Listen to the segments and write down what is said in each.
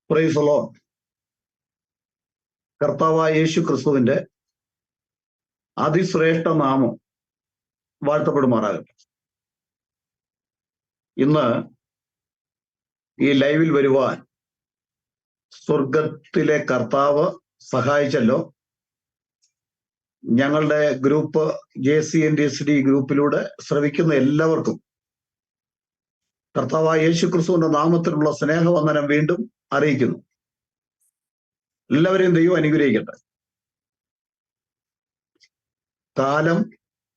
Price the Lord. കർത്താവായ യേശു ക്രിസ്തുവിന്റെ അതിശ്രേഷ്ഠ നാമം വാഴ്ത്തപ്പെടുമാറാകട്ടെ. ഇന്ന് ഈ ലൈവിൽ വരുവാൻ സ്വർഗത്തിലെ കർത്താവ് സഹായിച്ചല്ലോ. ഞങ്ങളുടെ ഗ്രൂപ്പ് JCNDSD ഗ്രൂപ്പിലൂടെ ശ്രവിക്കുന്ന എല്ലാവർക്കും കർത്താവായ യേശു ക്രിസ്തുവിന്റെ നാമത്തിലുള്ള സ്നേഹവന്ദനം വീണ്ടും അറിയിക്കുന്നു. എല്ലാവരെയും ദൈവം അനുഗ്രഹിക്കട്ടെ. കാലം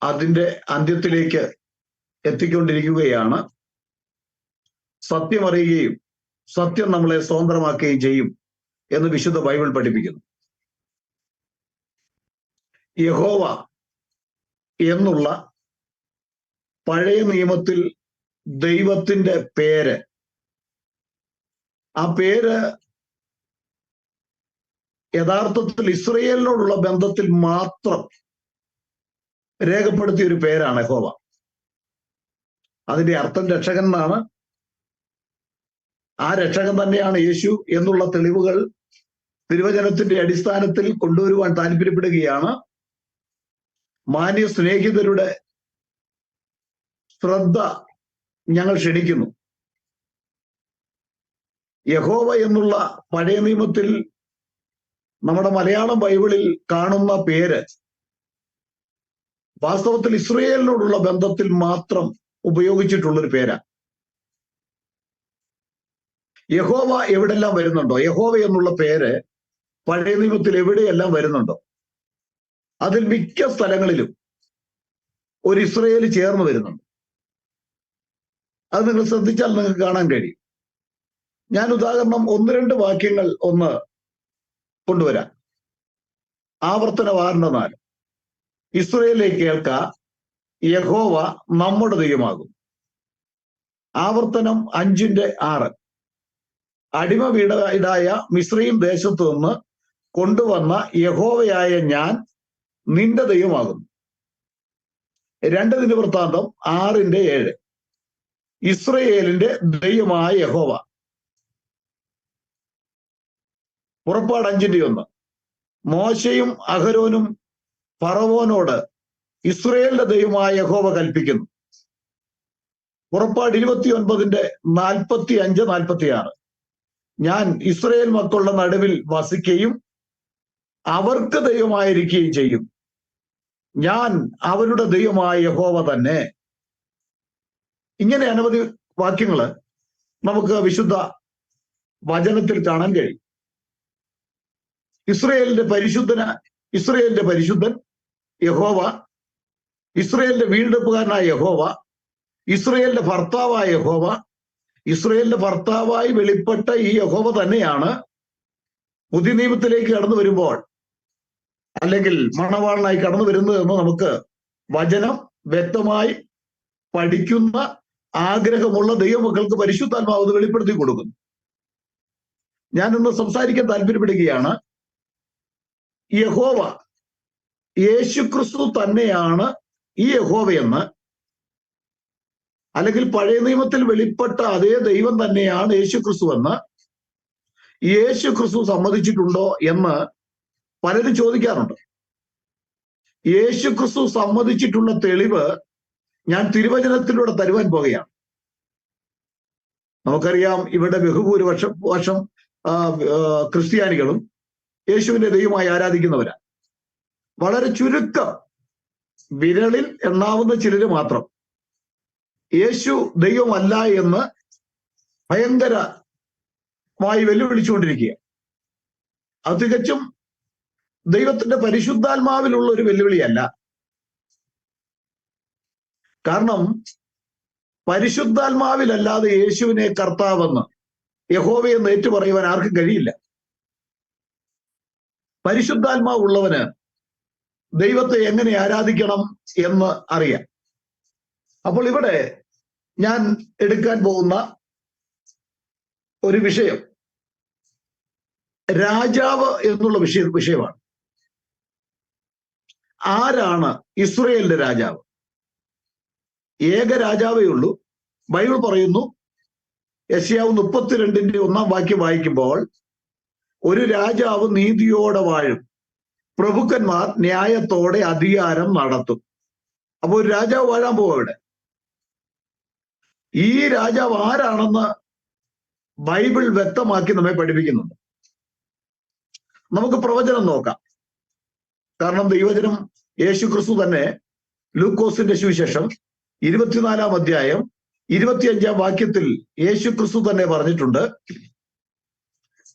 അതിൻ്റെ അന്ത്യത്തിലേക്ക് എത്തിക്കൊണ്ടിരിക്കുകയാണ്. സത്യം അറിയുകയും സത്യം നമ്മളെ സ്വതന്ത്രമാക്കുകയും ചെയ്യും എന്ന് വിശുദ്ധ ബൈബിൾ പഠിപ്പിക്കുന്നു. യഹോവ എന്നുള്ള പഴയ നിയമത്തിൽ ദൈവത്തിന്റെ പേര്, ആ പേര് യഥാർത്ഥത്തിൽ ഇസ്രയേലിനോടുള്ള ബന്ധത്തിൽ മാത്രം രേഖപ്പെടുത്തിയ ഒരു പേരാണ് യഹോവ. അതിന്റെ അർത്ഥം രക്ഷകൻ എന്നാണ്. ആ രക്ഷകൻ തന്നെയാണ് യേശു എന്നുള്ള തെളിവുകൾ തിരുവചനത്തിന്റെ അടിസ്ഥാനത്തിൽ കൊണ്ടുവരുവാൻ താല്പര്യപ്പെടുകയാണ്. മാന്യ സ്നേഹിതരുടെ ശ്രദ്ധ ഞങ്ങൾ ക്ഷണിക്കുന്നു. യഹോവ എന്നുള്ള പഴയ നിയമത്തിൽ നമ്മുടെ മലയാളം ബൈബിളിൽ കാണുന്ന പേര് വാസ്തവത്തിൽ ഇസ്രയേലിനോടുള്ള ബന്ധത്തിൽ മാത്രം ഉപയോഗിച്ചിട്ടുള്ളൊരു പേരാ. യഹോവ എവിടെല്ലാം വരുന്നുണ്ടോ, യഹോവ എന്നുള്ള പേര് പഴയ നിയമത്തിൽ എവിടെയെല്ലാം വരുന്നുണ്ടോ, അതിൽ മിക്ക സ്ഥലങ്ങളിലും ഒരു ഇസ്രയേൽ ചേർന്ന് വരുന്നുണ്ട്. അത് നിങ്ങൾ ശ്രദ്ധിച്ചാൽ നിങ്ങൾക്ക് കാണാൻ കഴിയും. ഞാൻ ഉദാഹരണം 1-2 വാക്യങ്ങൾ ഒന്ന് കൊണ്ടുവരാം. ആവർത്തനം 6:4. ഇസ്രയേലിനെ കേൾക്ക, യഹോവ നമ്മുടെ ദൈവമാകും. ആവർത്തനം 5:6. അടിമ വീടായ മിസ്രയീം ദേശത്തു നിന്ന് കൊണ്ടുവന്ന യഹോവയായ ഞാൻ നിന്റെ ദൈവമാകുന്നു. 2 ദിനവൃത്താന്തം 6:7. ഇസ്രയേലിന്റെ ദൈവമായ യഹോവ. പുറപ്പാട് 5:1. മോശയും അഹരോനും ഫറവോനോട് ഇസ്രയേലിന്റെ ദൈവമായ യഹോവ കൽപ്പിക്കുന്നു. പുറപ്പാട് 29:45-46. ഞാൻ ഇസ്രയേൽ മക്കളുടെ നടുവിൽ വസിക്കുകയും അവർക്ക് ദൈവമായിരിക്കുകയും ചെയ്യും. ഞാൻ അവരുടെ ദൈവമായ യഹോവ തന്നെ. ഇങ്ങനെ അനവധി വാക്യങ്ങള് നമുക്ക് വിശുദ്ധ വചനത്തിൽ കാണാൻ കഴിയും. ഇസ്രയേലിന്റെ പരിശുദ്ധൻ യഹോവ, ഇസ്രയേലിന്റെ വീണ്ടെടുപ്പുകാരനായ യഹോവ, ഇസ്രയേലിന്റെ ഭർത്താവായ യഹോവ. ഇസ്രയേലിന്റെ ഭർത്താവായി വെളിപ്പെട്ട ഈ യഹോവ തന്നെയാണ് പുതിയ നിയമത്തിലേക്ക് കടന്നു വരുമ്പോൾ, അല്ലെങ്കിൽ മണവാളനായി കടന്നു വരുന്നത് എന്ന് നമുക്ക് വചനം വ്യക്തമായി പഠിക്കുന്ന ആഗ്രഹമുള്ള ദൈവമക്കൾക്ക് പരിശുദ്ധാത്മാവ് വെളിപ്പെടുത്തി കൊടുക്കുന്നു. ഞാൻ ഇന്ന് സംസാരിക്കാൻ താല്പര്യപ്പെടുകയാണ്. യഹോവ, യേശുക്രിസ്തു തന്നെയാണ് ഈ യഹോവയെന്ന്, അല്ലെങ്കിൽ പഴയ നിയമത്തിൽ വെളിപ്പെട്ട അതേ ദൈവം തന്നെയാണ് യേശുക്രിസ്തു എന്ന് യേശുക്രിസ്തു സമ്മതിച്ചിട്ടുണ്ടോ എന്ന് പലരും ചോദിക്കാറുണ്ട്. യേശുക്രിസ്തു സമ്മതിച്ചിട്ടുള്ള തെളിവ് ഞാൻ തിരുവചനത്തിലൂടെ തരുവാൻ പോകുകയാണ്. നമുക്കറിയാം, ഇവിടെ ബഹുഭൂരിപക്ഷം ക്രിസ്ത്യാനികളും യേശുവിന്റെ ദൈവമായി ആരാധിക്കുന്നവരാ. വളരെ ചുരുക്കം, വിരളിൽ എണ്ണാവുന്ന ചിലര് മാത്രം യേശു ദൈവമല്ല എന്ന് ഭയങ്കരമായി വെല്ലുവിളിച്ചുകൊണ്ടിരിക്കുക. അത് തികച്ചും ദൈവത്തിന്റെ പരിശുദ്ധാത്മാവിലുള്ള ഒരു വെല്ലുവിളിയല്ല. കാരണം പരിശുദ്ധാത്മാവിലല്ലാതെ യേശുവിനെ കർത്താവെന്ന്, യഹോവയെന്ന് ഏറ്റുപറയുവാൻ ആർക്കും കഴിയില്ല. പരിശുദ്ധാത്മാവുള്ളവന് ദൈവത്തെ എങ്ങനെ ആരാധിക്കണം എന്ന് അറിയാം. അപ്പോൾ ഇവിടെ ഞാൻ എടുക്കാൻ പോകുന്ന ഒരു വിഷയം രാജാവ് എന്നുള്ള വിഷയമാണ്. ആരാണ് ഇസ്രയേലിന്റെ രാജാവ്? ഏക രാജാവേ ഉള്ളൂ. ബൈബിൾ പറയുന്നു യെശയ്യാവ് 32:1 വായിക്കുമ്പോൾ, ഒരു രാജാവ് നീതിയോടെ വാഴും, പ്രഭുക്കന്മാർ ന്യായത്തോടെ അധികാരം നടത്തും. അപ്പൊ ഒരു രാജാവ് വാഴാൻ പോവാ ഇവിടെ. ഈ രാജാവ് ആരാണെന്ന് ബൈബിൾ വ്യക്തമാക്കി നമ്മെ പഠിപ്പിക്കുന്നുണ്ട്. നമുക്ക് പ്രവചനം നോക്കാം. കാരണം ദൈവജനം യേശു ക്രിസ്തു തന്നെ ലൂക്കോസിന്റെ സുവിശേഷം 24-ാം അധ്യായം 25-ാം വാക്യത്തിൽ യേശു ക്രിസ്തു തന്നെ പറഞ്ഞിട്ടുണ്ട്,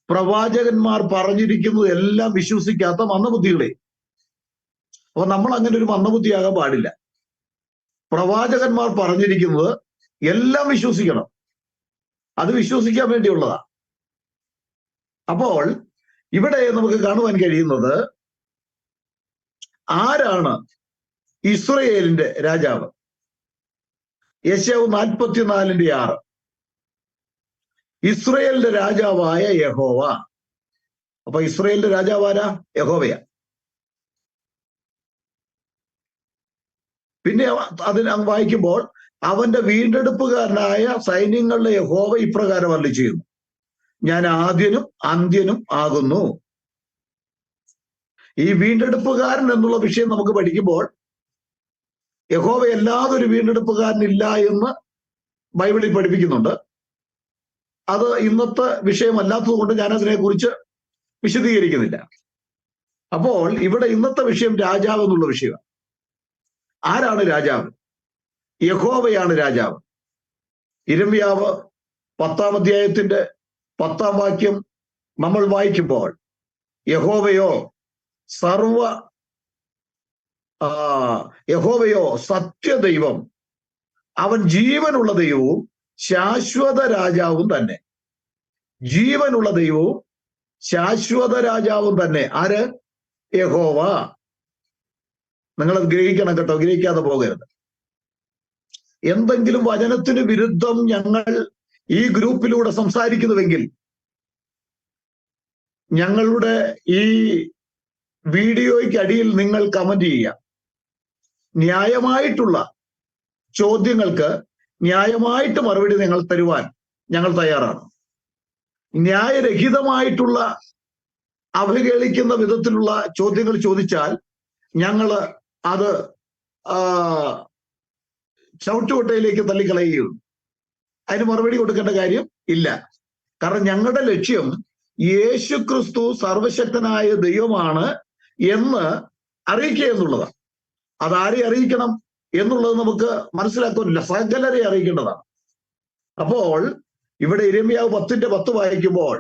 പ്രവാചകന്മാർ പറഞ്ഞിരിക്കുന്നത് എല്ലാം വിശ്വസിക്കാത്ത മന്ദബുദ്ധികളെ. അപ്പൊ നമ്മൾ അങ്ങനെ ഒരു മന്ദബുദ്ധിയാകാൻ പാടില്ല. പ്രവാചകന്മാർ പറഞ്ഞിരിക്കുന്നത് എല്ലാം വിശ്വസിക്കണം. അത് വിശ്വസിക്കാൻ വേണ്ടിയുള്ളതാ. അപ്പോൾ ഇവിടെ നമുക്ക് കാണുവാൻ കഴിയുന്നത്, ആരാണ് ഇസ്രയേലിന്റെ രാജാവ്? യെശയ്യാവ് 44:6. ഇസ്രയേലിന്റെ രാജാവായ യഹോവ. അപ്പൊ ഇസ്രയേലിന്റെ രാജാവ് ആരാ? യഹോവയാ. പിന്നെ അതിന് വായിക്കുമ്പോൾ, അവന്റെ വീണ്ടെടുപ്പുകാരനായ സൈന്യങ്ങളുടെ യഹോവ ഇപ്രകാരം അരുളി ചെയ്യുന്നു, ഞാൻ ആദ്യനും അന്ത്യനും ആകുന്നു. ഈ വീണ്ടെടുപ്പുകാരൻ എന്നുള്ള വിഷയം നമുക്ക് പഠിക്കുമ്പോൾ, യഹോവ അല്ലാതെ ഒരു വീണ്ടെടുപ്പുകാരനില്ല എന്ന് ബൈബിളിൽ പഠിപ്പിക്കുന്നുണ്ട്. അത് ഇന്നത്തെ വിഷയമല്ലാത്തത് കൊണ്ട് ഞാൻ അതിനെക്കുറിച്ച് വിശദീകരിക്കുന്നില്ല. അപ്പോൾ ഇവിടെ ഇന്നത്തെ വിഷയം രാജാവ് എന്നുള്ള വിഷയമാണ്. ആരാണ് രാജാവ്? യഹോവയാണ് രാജാവ്. യിരെമ്യാവ് 10-ാം അധ്യായത്തിന്റെ 10-ാം വാക്യം നമ്മൾ വായിക്കുമ്പോൾ, യഹോവയോ സത്യദൈവം, അവൻ ജീവനുള്ള ദൈവവും ശാശ്വത രാജാവും തന്നെ. ജീവനുള്ള ദൈവവും ശാശ്വത രാജാവും തന്നെ. ആര്? യഹോവ. നിങ്ങളത് ഗ്രഹിക്കണം കേട്ടോ, ഗ്രഹിക്കാതെ പോകരുത്. എന്തെങ്കിലും വചനത്തിന് വിരുദ്ധം ഞങ്ങൾ ഈ ഗ്രൂപ്പിലൂടെ സംസാരിക്കുന്നുവെങ്കിൽ ഞങ്ങളുടെ ഈ വീഡിയോയ്ക്ക് അടിയിൽ നിങ്ങൾ കമന്റ് ചെയ്യുക. ന്യായമായിട്ടുള്ള ചോദ്യങ്ങൾക്ക് ന്യായമായിട്ട് മറുപടി നിങ്ങൾ തരുവാൻ ഞങ്ങൾ തയ്യാറാണ്. ന്യായരഹിതമായിട്ടുള്ള അവഹേളിക്കുന്ന വിധത്തിലുള്ള ചോദ്യങ്ങൾ ചോദിച്ചാൽ ഞങ്ങൾ അത് ചവിട്ടുകൊട്ടയിലേക്ക് തള്ളിക്കളയുകയുള്ളൂ. അതിന് മറുപടി കൊടുക്കേണ്ട കാര്യം ഇല്ല. കാരണം ഞങ്ങളുടെ ലക്ഷ്യം യേശു ക്രിസ്തു സർവശക്തനായ ദൈവമാണ് എന്ന് അറിയിക്കുക എന്നുള്ളതാണ്. അതാരെ അറിയിക്കണം എന്നുള്ളത് നമുക്ക് മനസ്സിലാക്കുന്നില്ല, സകലരെ അറിയിക്കേണ്ടതാണ്. അപ്പോൾ ഇവിടെ യിരെമ്യാവ് 10:10 വായിക്കുമ്പോൾ,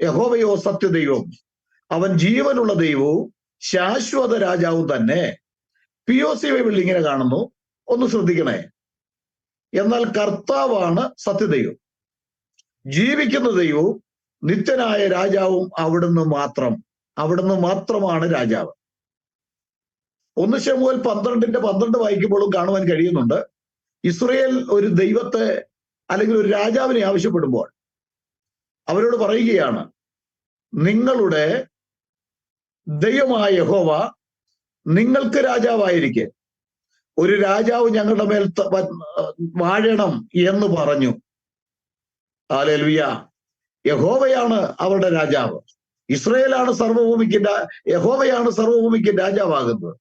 യഹോവയോ സത്യദൈവം, അവൻ ജീവനുള്ള ദൈവവും ശാശ്വത രാജാവും തന്നെ. POC ബൈബിളിൽ ഇങ്ങനെ കാണുന്നു, ഒന്ന് ശ്രദ്ധിക്കണേ. എന്നാൽ കർത്താവാണ് സത്യദൈവം, ജീവിക്കുന്ന ദൈവവും നിത്യനായ രാജാവും അവിടുന്ന് മാത്രമാണ് രാജാവ്. 1 ശമൂവേൽ 12:12 വായിക്കുമ്പോഴും കാണുവാൻ കഴിയുന്നുണ്ട്, ഇസ്രയേൽ ഒരു ദൈവത്തെ അല്ലെങ്കിൽ ഒരു രാജാവിനെ ആവശ്യപ്പെടുമ്പോൾ അവരോട് പറയുകയാണ്, നിങ്ങളുടെ ദൈവമായ യഹോവ നിങ്ങൾക്ക് രാജാവായിരിക്കെ ഒരു രാജാവ് ഞങ്ങളുടെ മേൽ വാഴണം എന്ന് പറഞ്ഞു. ഹല്ലേലൂയ. യഹോവയാണ് അവരുടെ രാജാവ്. യഹോവയാണ് സർവഭൂമിക്ക് രാജാവാകുന്നത്.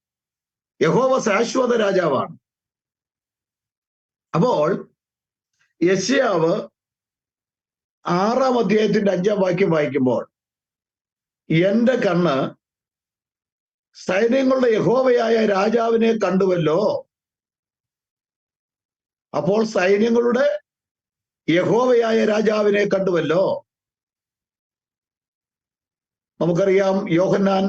യഹോവ ശാശ്വത രാജാവാണ്. അപ്പോൾ യെശയ്യാവ് 6-ാം അധ്യായത്തിന്റെ 5-ാം വാക്യം വായിക്കുമ്പോൾ, എന്റെ കണ്ണ് സൈന്യങ്ങളുടെ യഹോവയായ രാജാവിനെ കണ്ടുവല്ലോ. അപ്പോൾ സൈന്യങ്ങളുടെ യഹോവയായ രാജാവിനെ കണ്ടുവല്ലോ. നമുക്കറിയാം, യോഹന്നാൻ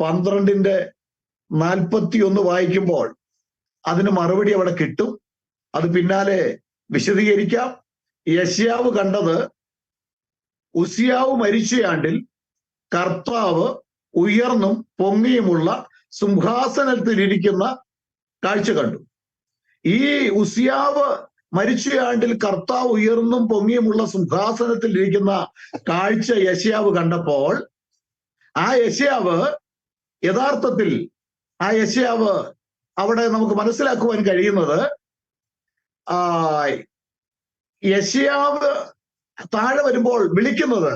12:41 വായിക്കുമ്പോൾ അതിന് മറുപടി അവിടെ കിട്ടും. അത് പിന്നാലെ വിശദീകരിക്കാം. യെശയ്യാവ് കണ്ടത് ഉസിയാവ് മരിച്ചയാണ്ടിൽ കർത്താവ് ഉയർന്നും പൊങ്ങിയുമുള്ള സിംഹാസനത്തിലിരിക്കുന്ന കാഴ്ച കണ്ടു. ഈ ഉസിയാവ് മരിച്ചയാണ്ടിൽ കർത്താവ് ഉയർന്നും പൊങ്ങിയുമുള്ള സിംഹാസനത്തിലിരിക്കുന്ന കാഴ്ച യെശയ്യാവ് കണ്ടപ്പോൾ ആ യെശയ്യാവ് യഥാർത്ഥത്തിൽ അവിടെ നമുക്ക് മനസ്സിലാക്കുവാൻ കഴിയുന്നത് യെശയ്യാവ് താഴെ വരുമ്പോൾ വിളിക്കുന്നത്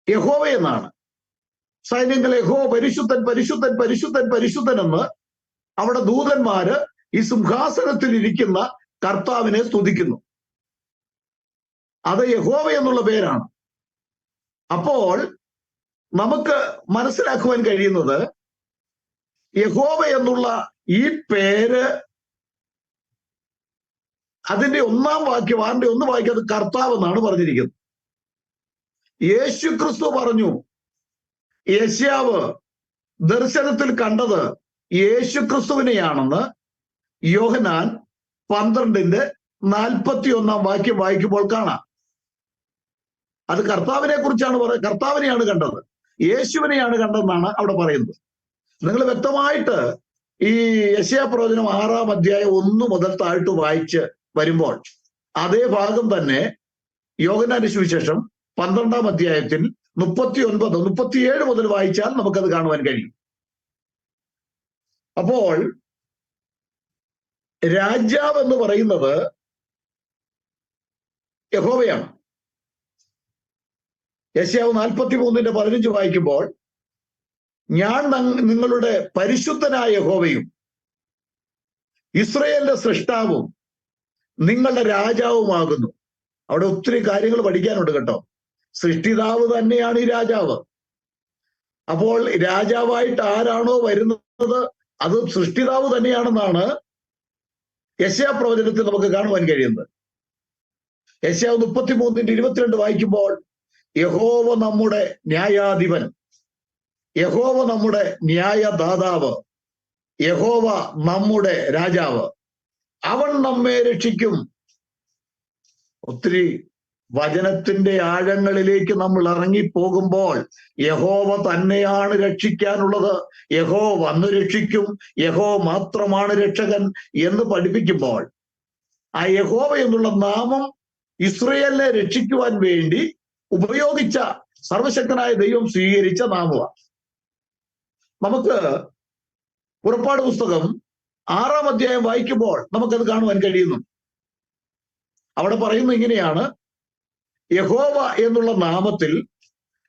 യഹോവ എന്നാണ്. സൈന്യങ്ങൾ യഹോവ പരിശുദ്ധൻ പരിശുദ്ധൻ പരിശുദ്ധൻ പരിശുദ്ധൻ എന്ന് അവിടെ ദൂതന്മാര് ഈ സിംഹാസനത്തിൽ ഇരിക്കുന്ന കർത്താവിനെ സ്തുതിക്കുന്നു. അത് യഹോവ എന്നുള്ള പേരാണ്. അപ്പോൾ നമുക്ക് മനസ്സിലാക്കുവാൻ കഴിയുന്നത് യഹോവ എന്നുള്ള ഈ പേര്, അതിന്റെ വാറിന്റെ ഒന്ന് വാക്യം കർത്താവ് എന്നാണ് പറഞ്ഞിരിക്കുന്നത്. യേശു ക്രിസ്തു പറഞ്ഞു, യെശയ്യാവ് ദർശനത്തിൽ കണ്ടത് യേശു ക്രിസ്തുവിനെയാണെന്ന് യോഹന്നാൻ 12:41 വാക്യം വായിക്കുമ്പോൾ കാണാം. അത് കർത്താവിനെ കുറിച്ചാണ് കർത്താവിനെയാണ് കണ്ടത്, യേശുവിനെയാണ് കണ്ടതെന്നാണ് അവിടെ പറയുന്നത്. നിങ്ങൾ വ്യക്തമായിട്ട് ഈ യെശയ്യാ പ്രവചനം 6-ാം അധ്യായം 1 മുതൽ താഴ്ത്തു വായിച്ച് വരുമ്പോൾ അതേ ഭാഗം തന്നെ യോഹന്നാന്റെ സുവിശേഷം 12-ാം അധ്യായത്തിൽ 39-37 മുതൽ വായിച്ചാൽ നമുക്കത് കാണുവാൻ കഴിയും. അപ്പോൾ രാജാവ് എന്ന് പറയുന്നത് യഹോവയാണ്. യെശയ്യാവ് 43:15 വായിക്കുമ്പോൾ ഞാൻ നിങ്ങളുടെ പരിശുദ്ധനായ യഹോവയും ഇസ്രായേലിന്റെ സൃഷ്ടാവും നിങ്ങളുടെ രാജാവുമാകുന്നു. അവിടെ ഒത്തിരി കാര്യങ്ങൾ പഠിക്കാനുണ്ട് കേട്ടോ. സൃഷ്ടിതാവ് തന്നെയാണ് ഈ രാജാവ്. അപ്പോൾ രാജാവായിട്ട് ആരാണോ വരുന്നത് അത് സൃഷ്ടിതാവ് തന്നെയാണെന്നാണ് യെശയ്യാ പ്രവചനത്തിൽ നമുക്ക് കാണുവാൻ കഴിയുന്നത്. യെശയ്യാവ് 33:22 വായിക്കുമ്പോൾ യഹോവ നമ്മുടെ ന്യായാധിപൻ, യഹോവ നമ്മുടെ ന്യായദാതാവ്, യഹോവ നമ്മുടെ രാജാവ്, അവൻ നമ്മെ രക്ഷിക്കും. ഒത്തിരി വചനത്തിന്റെ ആഴങ്ങളിലേക്ക് നമ്മൾ ഇറങ്ങിപ്പോകുമ്പോൾ യഹോവ തന്നെയാണ് രക്ഷിക്കാനുള്ളത്, യഹോവ വന്നു രക്ഷിക്കും, യഹോവ മാത്രമാണ് രക്ഷകൻ എന്ന് പഠിപ്പിക്കുമ്പോൾ ആ യഹോവ എന്നുള്ള നാമം ഇസ്രായേലിനെ രക്ഷിക്കുവാൻ വേണ്ടി ഉപയോഗിച്ച സർവശക്തനായ ദൈവം സ്വീകരിച്ച നാമമാണ്. നമുക്ക് പുറപ്പാട് പുസ്തകം 6-ാം അധ്യായം വായിക്കുമ്പോൾ നമുക്കത് കാണുവാൻ കഴിയുന്നു. അവിടെ പറയുന്നത് ഇങ്ങനെയാണ്: യഹോവ എന്നുള്ള നാമത്തിൽ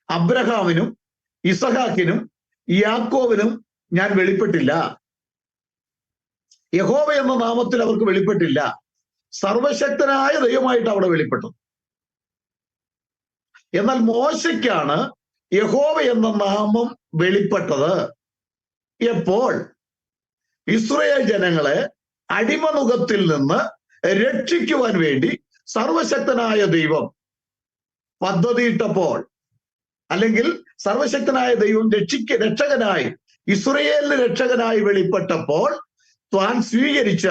അബ്രഹാമിനും ഇസഹാക്കിനും യാക്കോബിനും ഞാൻ വെളിപ്പെട്ടില്ല. യഹോവ എന്ന നാമത്തിൽ അവർക്ക് വെളിപ്പെട്ടില്ല, സർവശക്തനായ ദൈവമായിട്ട് അവിടെ വെളിപ്പെട്ടു. എന്നാൽ മോശയ്ക്കാണ് യഹോവ എന്ന നാമം വെളിപ്പെട്ടത്. എപ്പോൾ? ഇസ്രായേൽ ജനങ്ങളെ അടിമനുഖത്തിൽ നിന്ന് രക്ഷിക്കുവാൻ വേണ്ടി സർവശക്തനായ ദൈവം പദ്ധതിയിട്ടപ്പോൾ, അല്ലെങ്കിൽ സർവശക്തനായ ദൈവം രക്ഷകനായി ഇസ്രായേലിന് രക്ഷകനായി വെളിപ്പെട്ടപ്പോൾ താൻ സ്വീകരിച്ച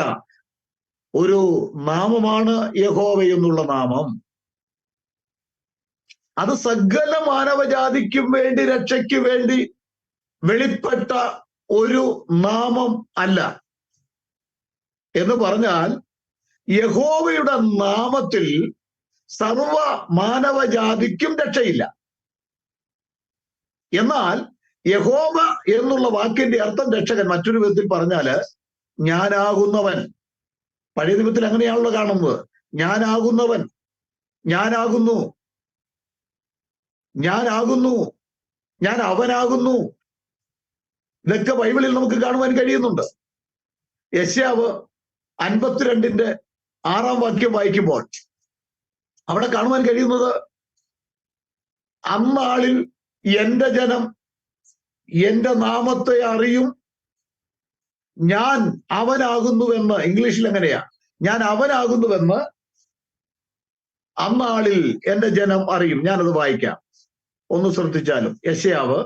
ഒരു നാമമാണ് യഹോവ എന്നുള്ള നാമം. അത് സകല മാനവജാതിക്കും വേണ്ടി രക്ഷയ്ക്ക് വേണ്ടി വെളിപ്പെട്ട ഒരു നാമം അല്ല. എന്ന് പറഞ്ഞാൽ യഹോവയുടെ നാമത്തിൽ സർവ മാനവജാതിക്കും രക്ഷയില്ല. എന്നാൽ യഹോവ എന്നുള്ള വാക്കിന്റെ അർത്ഥം രക്ഷകൻ. മറ്റൊരു വിധത്തിൽ പറഞ്ഞാല് ഞാനാകുന്നവൻ. പഴയ നിയമത്തിൽ അങ്ങനെയാണല്ലോ കാണുന്നത്. ഞാനാകുന്നവൻ, ഞാനാകുന്നു, ഞാനാകുന്നു, ഞാൻ അവനാകുന്നു. ഇതൊക്കെ ബൈബിളിൽ നമുക്ക് കാണുവാൻ കഴിയുന്നുണ്ട്. യെശയ്യാവ് 52:6 വാക്യം വായിക്കുമ്പോൾ അവിടെ കാണുവാൻ കഴിയുന്നത് അന്നാളിൽ എന്റെ ജനം എന്റെ നാമത്തെ അറിയും, ഞാൻ അവനാകുന്നുവെന്ന്. ഇംഗ്ലീഷിൽ എങ്ങനെയാ? ഞാൻ അവനാകുന്നുവെന്ന് അന്നാളിൽ എന്റെ ജനം അറിയും. ഞാനത് വായിക്കാം, ഒന്ന് ശ്രദ്ധിച്ചാലും. യെശയ്യാവ്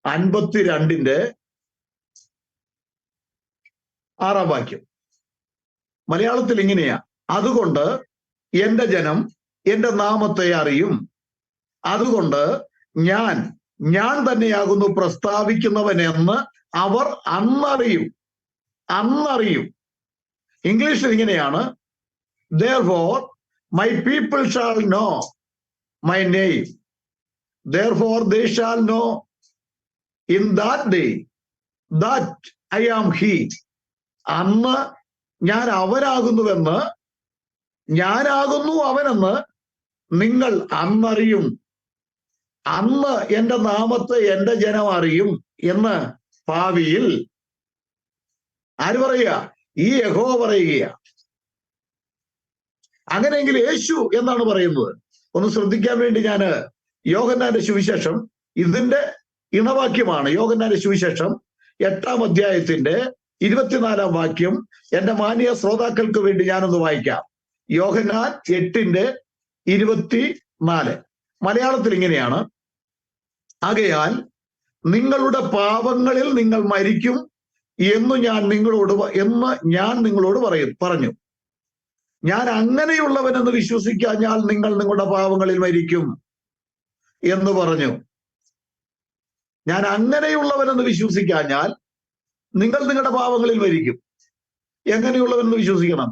52:6 വാക്യം മലയാളത്തിൽ ഇങ്ങനെയാ: അതുകൊണ്ട് എന്റെ ജനം എന്റെ നാമത്തെ അറിയും, അതുകൊണ്ട് ഞാൻ തന്നെയാകുന്നു പ്രസ്താവിക്കുന്നവൻ എന്ന് അവർ അന്നറിയും. ഇംഗ്ലീഷിൽ ഇങ്ങനെയാണ്: therefore my people shall know my name, therefore they shall know in that day that I am he, അന്ന് ഞാൻ അവനാകുന്നുവെന്ന്, ഞാനാകുന്നു അവനെന്ന് നിങ്ങൾ അന്നറിയും. അന്ന് എന്റെ നാമത്തെ എന്റെ ജനം അറിയും എന്ന് ഭാവിയിൽ ആര് പറയുക? ഈ യഹോവ പറയുക. അങ്ങനെയെങ്കിൽ യേശു എന്നാണ് പറയുന്നത്. ഒന്ന് ശ്രദ്ധിക്കാൻ വേണ്ടി ഞാൻ യോഹന്നാന്റെ സുവിശേഷം, ഇതിന്റെ ഇണവാക്യമാണ്. യോഹന്നാന്റെ സുവിശേഷം 8-ാം അധ്യായത്തിന്റെ 24-ാം വാക്യം എന്റെ മാന്യ ശ്രോതാക്കൾക്ക് വേണ്ടി ഞാനൊന്ന് വായിക്കാം. യോഹന്നാൻ 8:24. മലയാളത്തിൽ ഇങ്ങനെയാണ്: ആകയാൽ നിങ്ങളുടെ പാപങ്ങളിൽ നിങ്ങൾ മരിക്കും എന്ന് ഞാൻ നിങ്ങളോട് പറഞ്ഞു. ഞാൻ അങ്ങനെയുള്ളവനെന്ന് വിശ്വസിക്കാഞ്ഞാൽ നിങ്ങൾ നിങ്ങളുടെ പാപങ്ങളിൽ മരിക്കും എന്ന് പറഞ്ഞു. ഞാൻ അങ്ങനെയുള്ളവനെന്ന് വിശ്വസിക്കാഞ്ഞാൽ നിങ്ങൾ നിങ്ങളുടെ പാപങ്ങളിൽ മരിക്കും. എങ്ങനെയുള്ളവനെന്ന് വിശ്വസിക്കണം?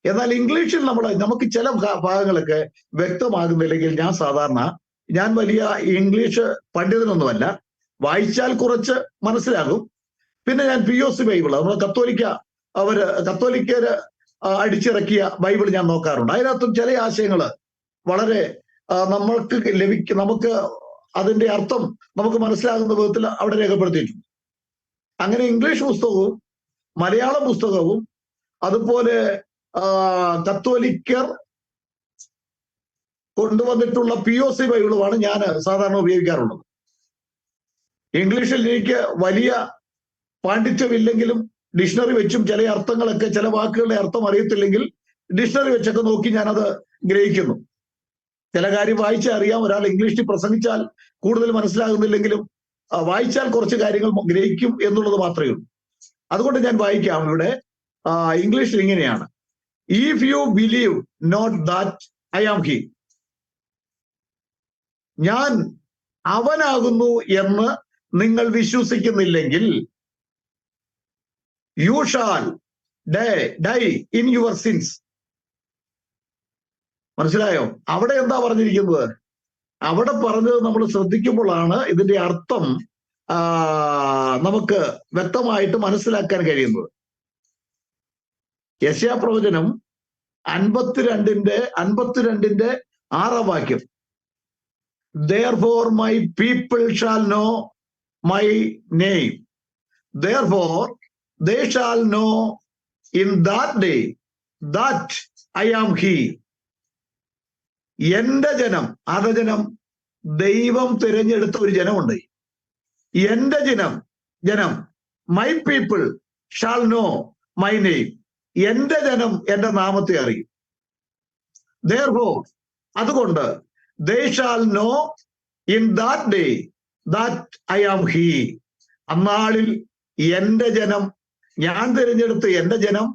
എന്നാൽ ഇംഗ്ലീഷിൽ നമുക്ക് ചില ഭാഗങ്ങളൊക്കെ വ്യക്തമാകുന്നില്ലെങ്കിൽ ഞാൻ വലിയ ഇംഗ്ലീഷ് പണ്ഡിതനൊന്നുമല്ല, വായിച്ചാൽ കുറച്ച് മനസ്സിലാകും. പിന്നെ ഞാൻ POC ബൈബിൾ, നമ്മൾ കത്തോലിക്കര് അടിച്ചിറക്കിയ ബൈബിൾ ഞാൻ നോക്കാറുണ്ട്. അതിനകത്തും ചില ആശയങ്ങൾ വളരെ നമുക്ക് അതിന്റെ അർത്ഥം നമുക്ക് മനസ്സിലാകുന്ന വിധത്തിൽ അവിടെ രേഖപ്പെടുത്തിയിട്ടുണ്ട്. അങ്ങനെ ഇംഗ്ലീഷ് പുസ്തകവും മലയാളം പുസ്തകവും അതുപോലെ കത്തോലിക്കർ കൊണ്ടുവന്നിട്ടുള്ള POC ബൈബിളുമാണ് ഞാൻ സാധാരണ ഉപയോഗിക്കാറുള്ളത്. ഇംഗ്ലീഷിൽ എനിക്ക് വലിയ പാണ്ഡിത്യമില്ലെങ്കിലും ഡിക്ഷണറി വെച്ചും ചില അർത്ഥങ്ങളൊക്കെ, ചില വാക്കുകളുടെ അർത്ഥം അറിയത്തില്ലെങ്കിൽ ഡിക്ഷണറി വെച്ചൊക്കെ നോക്കി ഞാനത് ഗ്രഹിക്കുന്നു. ചില കാര്യം വായിച്ചാൽ അറിയാം. ഒരാൾ ഇംഗ്ലീഷിൽ പ്രസംഗിച്ചാൽ കൂടുതൽ മനസ്സിലാകുന്നില്ലെങ്കിലും വായിച്ചാൽ കുറച്ച് കാര്യങ്ങൾ ഗ്രഹിക്കും എന്നുള്ളത് മാത്രമേ ഉള്ളൂ. അതുകൊണ്ട് ഞാൻ വായിക്കാം. ഇവിടെ ഇംഗ്ലീഷിൽ ഇങ്ങനെയാണ്: if you believe not that I am he, ഞാൻ അവനാകുന്നു എന്ന് നിങ്ങൾ വിശ്വസിക്കുന്നില്ലെങ്കിൽ, you shall die in your sins. മനസ്സിലായോ? അവിടെ എന്താ പറഞ്ഞിരിക്കുന്നത്? അവിടെ പറഞ്ഞത് നമ്മൾ ശ്രദ്ധിക്കുമ്പോഴാണ് ഇതിന്റെ അർത്ഥം നമുക്ക് വ്യക്തമായിട്ട് മനസ്സിലാക്കാൻ കഴിയുന്നത്. യെശയ്യാ പ്രവചനം 52-ന്റെ 6-ാം വാക്യം: Therefore my people shall know my name, therefore they shall know in that day that I am he. എന്റെ ജനം, ആരുടെ ജനം? ദൈവം തിരഞ്ഞെടുത്ത ഒരു ജനമുണ്ട്. എന്റെ ജനം my people shall know my name. എന്റെ ജനം എന്റെ നാമത്തെ അറിയും. Therefore, അതുകൊണ്ട് they shall know in that day that I am he. അന്നാളിൽ എന്റെ ജനം, ഞാൻ തിരഞ്ഞെടുത്ത എന്റെ ജനം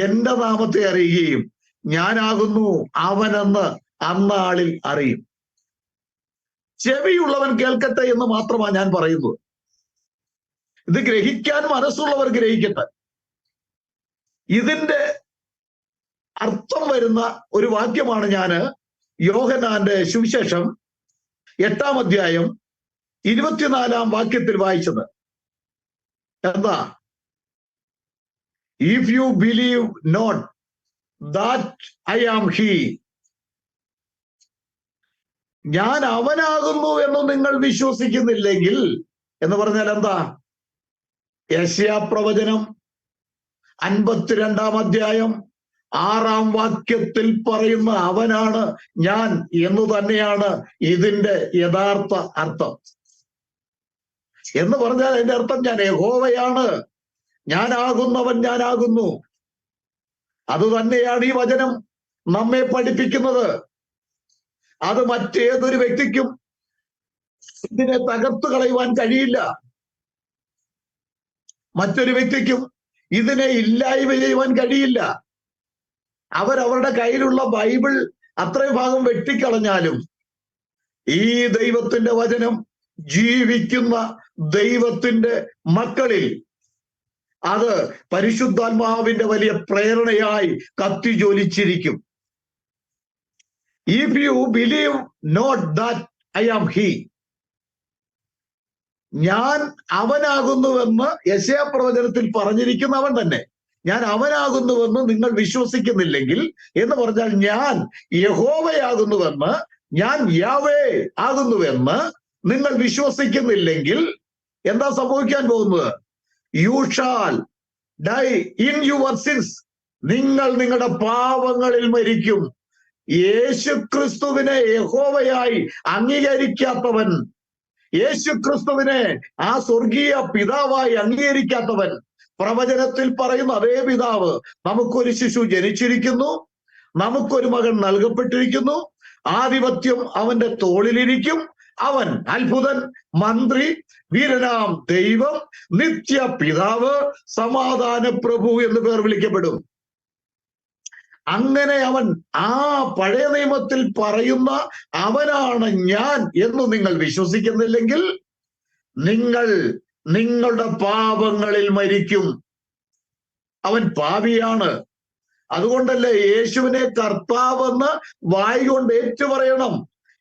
എന്റെ നാമത്തെ അറിയുകയും ഞാനാകുന്നു അവനെന്ന് അന്നാളിൽ അറിയും. ചെവിയുള്ളവൻ കേൾക്കട്ടെ എന്ന് മാത്രമാണ് ഞാൻ പറയുന്നത്. ഇത് ഗ്രഹിക്കാൻ മനസ്സുള്ളവർ ഗ്രഹിക്കട്ടെ. ഇതിന്റെ അർത്ഥം വരുന്ന ഒരു വാക്യമാണ് ഞാൻ യോഹന്നാന്റെ സുവിശേഷം 8-ാം അധ്യായം 24-ാം വാക്യത്തിൽ വായിച്ചത്. എന്താ? If you believe not that I am he, ഞാൻ അവനാകുന്നു എന്ന് നിങ്ങൾ വിശ്വസിക്കുന്നില്ലെങ്കിൽ എന്ന് പറഞ്ഞാൽ എന്താ? യെശയ്യാ പ്രവചനം 52-ാം അധ്യായം 6-ാം വാക്യത്തിൽ പറയുന്ന അവനാണ് ഞാൻ എന്ന് തന്നെയാണ് ഇതിന്റെ യഥാർത്ഥ അർത്ഥം. എന്ന് പറഞ്ഞാൽ അതിന്റെ അർത്ഥം ഞാൻ യഹോവയാണ്, ഞാനാകുന്നവൻ ഞാനാകുന്നു. അത് തന്നെയാണ് ഈ വചനം നമ്മെ പഠിപ്പിക്കുന്നത്. അത് മറ്റേതൊരു വ്യക്തിക്കും ഇതിനെ തകർത്തു കളയുവാൻ കഴിയില്ല. മറ്റൊരു വ്യക്തിക്കും ഇതിനെ ഇല്ലായ്മ ചെയ്യുവാൻ കഴിയില്ല. അവരവരുടെ കയ്യിലുള്ള ബൈബിൾ അത്രയും ഭാഗം വെട്ടിക്കളഞ്ഞാലും ഈ ദൈവത്തിന്റെ വചനം ജീവിക്കുന്ന ദൈവത്തിന്റെ മക്കളിൽ അത് പരിശുദ്ധാത്മാവിന്റെ വലിയ പ്രേരണയായി കത്തിജ്വലിച്ചിരിക്കും. If you believe not that I am he, ഞാൻ അവനാകുന്നുവെന്ന് യെശയ്യാ പ്രവചനത്തിൽ പറഞ്ഞിരിക്കുന്നവൻ തന്നെ. ഞാൻ അവനാകുന്നുവെന്ന് നിങ്ങൾ വിശ്വസിക്കുന്നില്ലെങ്കിൽ എന്ന് പറഞ്ഞാൽ ഞാൻ യഹോവയാകുന്നുവെന്ന്, ഞാൻ യാവേ ആകുന്നുവെന്ന് നിങ്ങൾ വിശ്വസിക്കുന്നില്ലെങ്കിൽ എന്താ സംഭവിക്കാൻ പോകുന്നത്? U shall die in your since. നിങ്ങൾ നിങ്ങളുടെ പാപങ്ങളിൽ മരിക്കും. യേശുക്രിസ്തുവിനെ യഹോവയായി അംഗീകരിക്കാത്തവൻ, യേശുക്രിസ്തുവിനെ ആ സ്വർഗീയ പിതാവായി അംഗീകരിക്കാത്തവൻ, പ്രവചനത്തിൽ പറയുന്ന അതേ പിതാവ്, നമുക്കൊരു ശിശു ജനിച്ചിരിക്കുന്നു, നമുക്കൊരു മകൻ നൽകപ്പെട്ടിരിക്കുന്നു, ആധിപത്യം അവന്റെ തോളിലിരിക്കും, അവൻ അത്ഭുതൻ, മന്ത്രി, വീരനാം ദൈവം, നിത്യ പിതാവ്, സമാധാന പ്രഭു എന്ന് പേർ വിളിക്കപ്പെടും. അങ്ങനെ അവൻ ആ പഴയ നിയമത്തിൽ പറയുന്ന അവനാണ് ഞാൻ എന്ന് നിങ്ങൾ വിശ്വസിക്കുന്നില്ലെങ്കിൽ നിങ്ങൾ നിങ്ങളുടെ പാപങ്ങളിൽ മരിക്കും. അവൻ പാപിയാണ്. അതുകൊണ്ടല്ലേ യേശുവിനെ കർത്താവെന്ന് വായ് കൊണ്ട് ഏറ്റുപറയണം.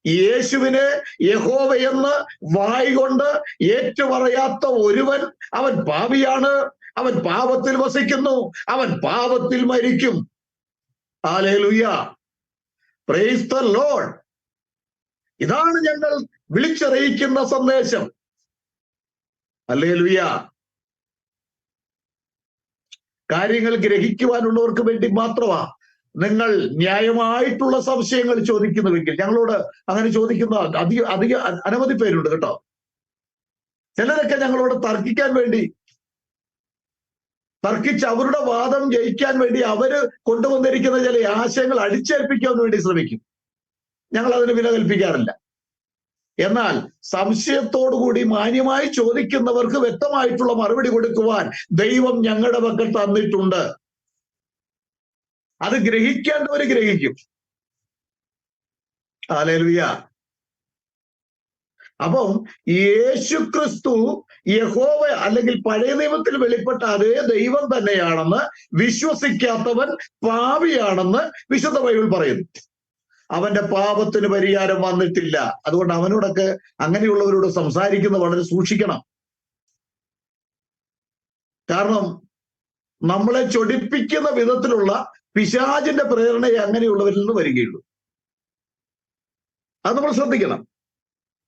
യേശുവിനെ യഹോവയെന്ന് വായ് കൊണ്ട് ഏറ്റുപറയാത്ത ഒരുവൻ അവൻ പാപിയാണ്. അവൻ പാപത്തിൽ വസിക്കുന്നു, അവൻ പാപത്തിൽ മരിക്കും. Hallelujah, price the Lord. ഇതാണ് ഞങ്ങൾ വിളിച്ചറിയിക്കുന്ന സന്ദേശം. ഹല്ലേലൂയ. കാര്യങ്ങൾ ഗ്രഹിക്കുവാനുള്ളവർക്ക് വേണ്ടി മാത്രമാ നിങ്ങൾ ന്യായമായിട്ടുള്ള സംശയങ്ങൾ ചോദിക്കുന്നുവെങ്കിൽ. ഞങ്ങളോട് അങ്ങനെ ചോദിക്കുന്ന അധിക അനവധി പേരുണ്ട് കേട്ടോ. ചിലരൊക്കെ ഞങ്ങളോട് തർക്കിക്കാൻ വേണ്ടി, തർക്കിച്ച് അവരുടെ വാദം ജയിക്കാൻ വേണ്ടി അവര് കൊണ്ടുവന്നിരിക്കുന്ന ചില ആശയങ്ങൾ അടിച്ചേൽപ്പിക്കാൻ വേണ്ടി ശ്രമിക്കും. ഞങ്ങൾ അതിന് വില കൽപ്പിക്കാറില്ല. എന്നാൽ സംശയത്തോടുകൂടി മാന്യമായി ചോദിക്കുന്നവർക്ക് വ്യക്തമായിട്ടുള്ള മറുപടി കൊടുക്കുവാൻ ദൈവം ഞങ്ങളുടെ പക്കൽ തന്നിട്ടുണ്ട്. അത് ഗ്രഹിക്കേണ്ടവര് ഗ്രഹിക്കും. ഹല്ലേലൂയ. അപ്പം യേശുക്രിസ്തു യഹോവ അല്ലെങ്കിൽ പഴയ നിയമത്തിൽ വെളിപ്പെട്ട അതേ ദൈവം തന്നെയാണെന്ന് വിശ്വസിക്കാത്തവൻ പാപിയാണെന്ന് വിശുദ്ധ ബൈബിൾ പറയുന്നു. അവന്റെ പാപത്തിന് പരിഹാരം വന്നിട്ടില്ല. അതുകൊണ്ട് അവനോടൊക്കെ, അങ്ങനെയുള്ളവരോട് സംസാരിക്കുന്നത് വളരെ സൂക്ഷിക്കണം. കാരണം നമ്മളെ ചൊടിപ്പിക്കുന്ന വിധത്തിലുള്ള പിശാചിന്റെ പ്രേരണയെ അങ്ങനെയുള്ളവരിൽ നിന്ന് വരികയുള്ളൂ. അത് നമ്മൾ ശ്രദ്ധിക്കണം.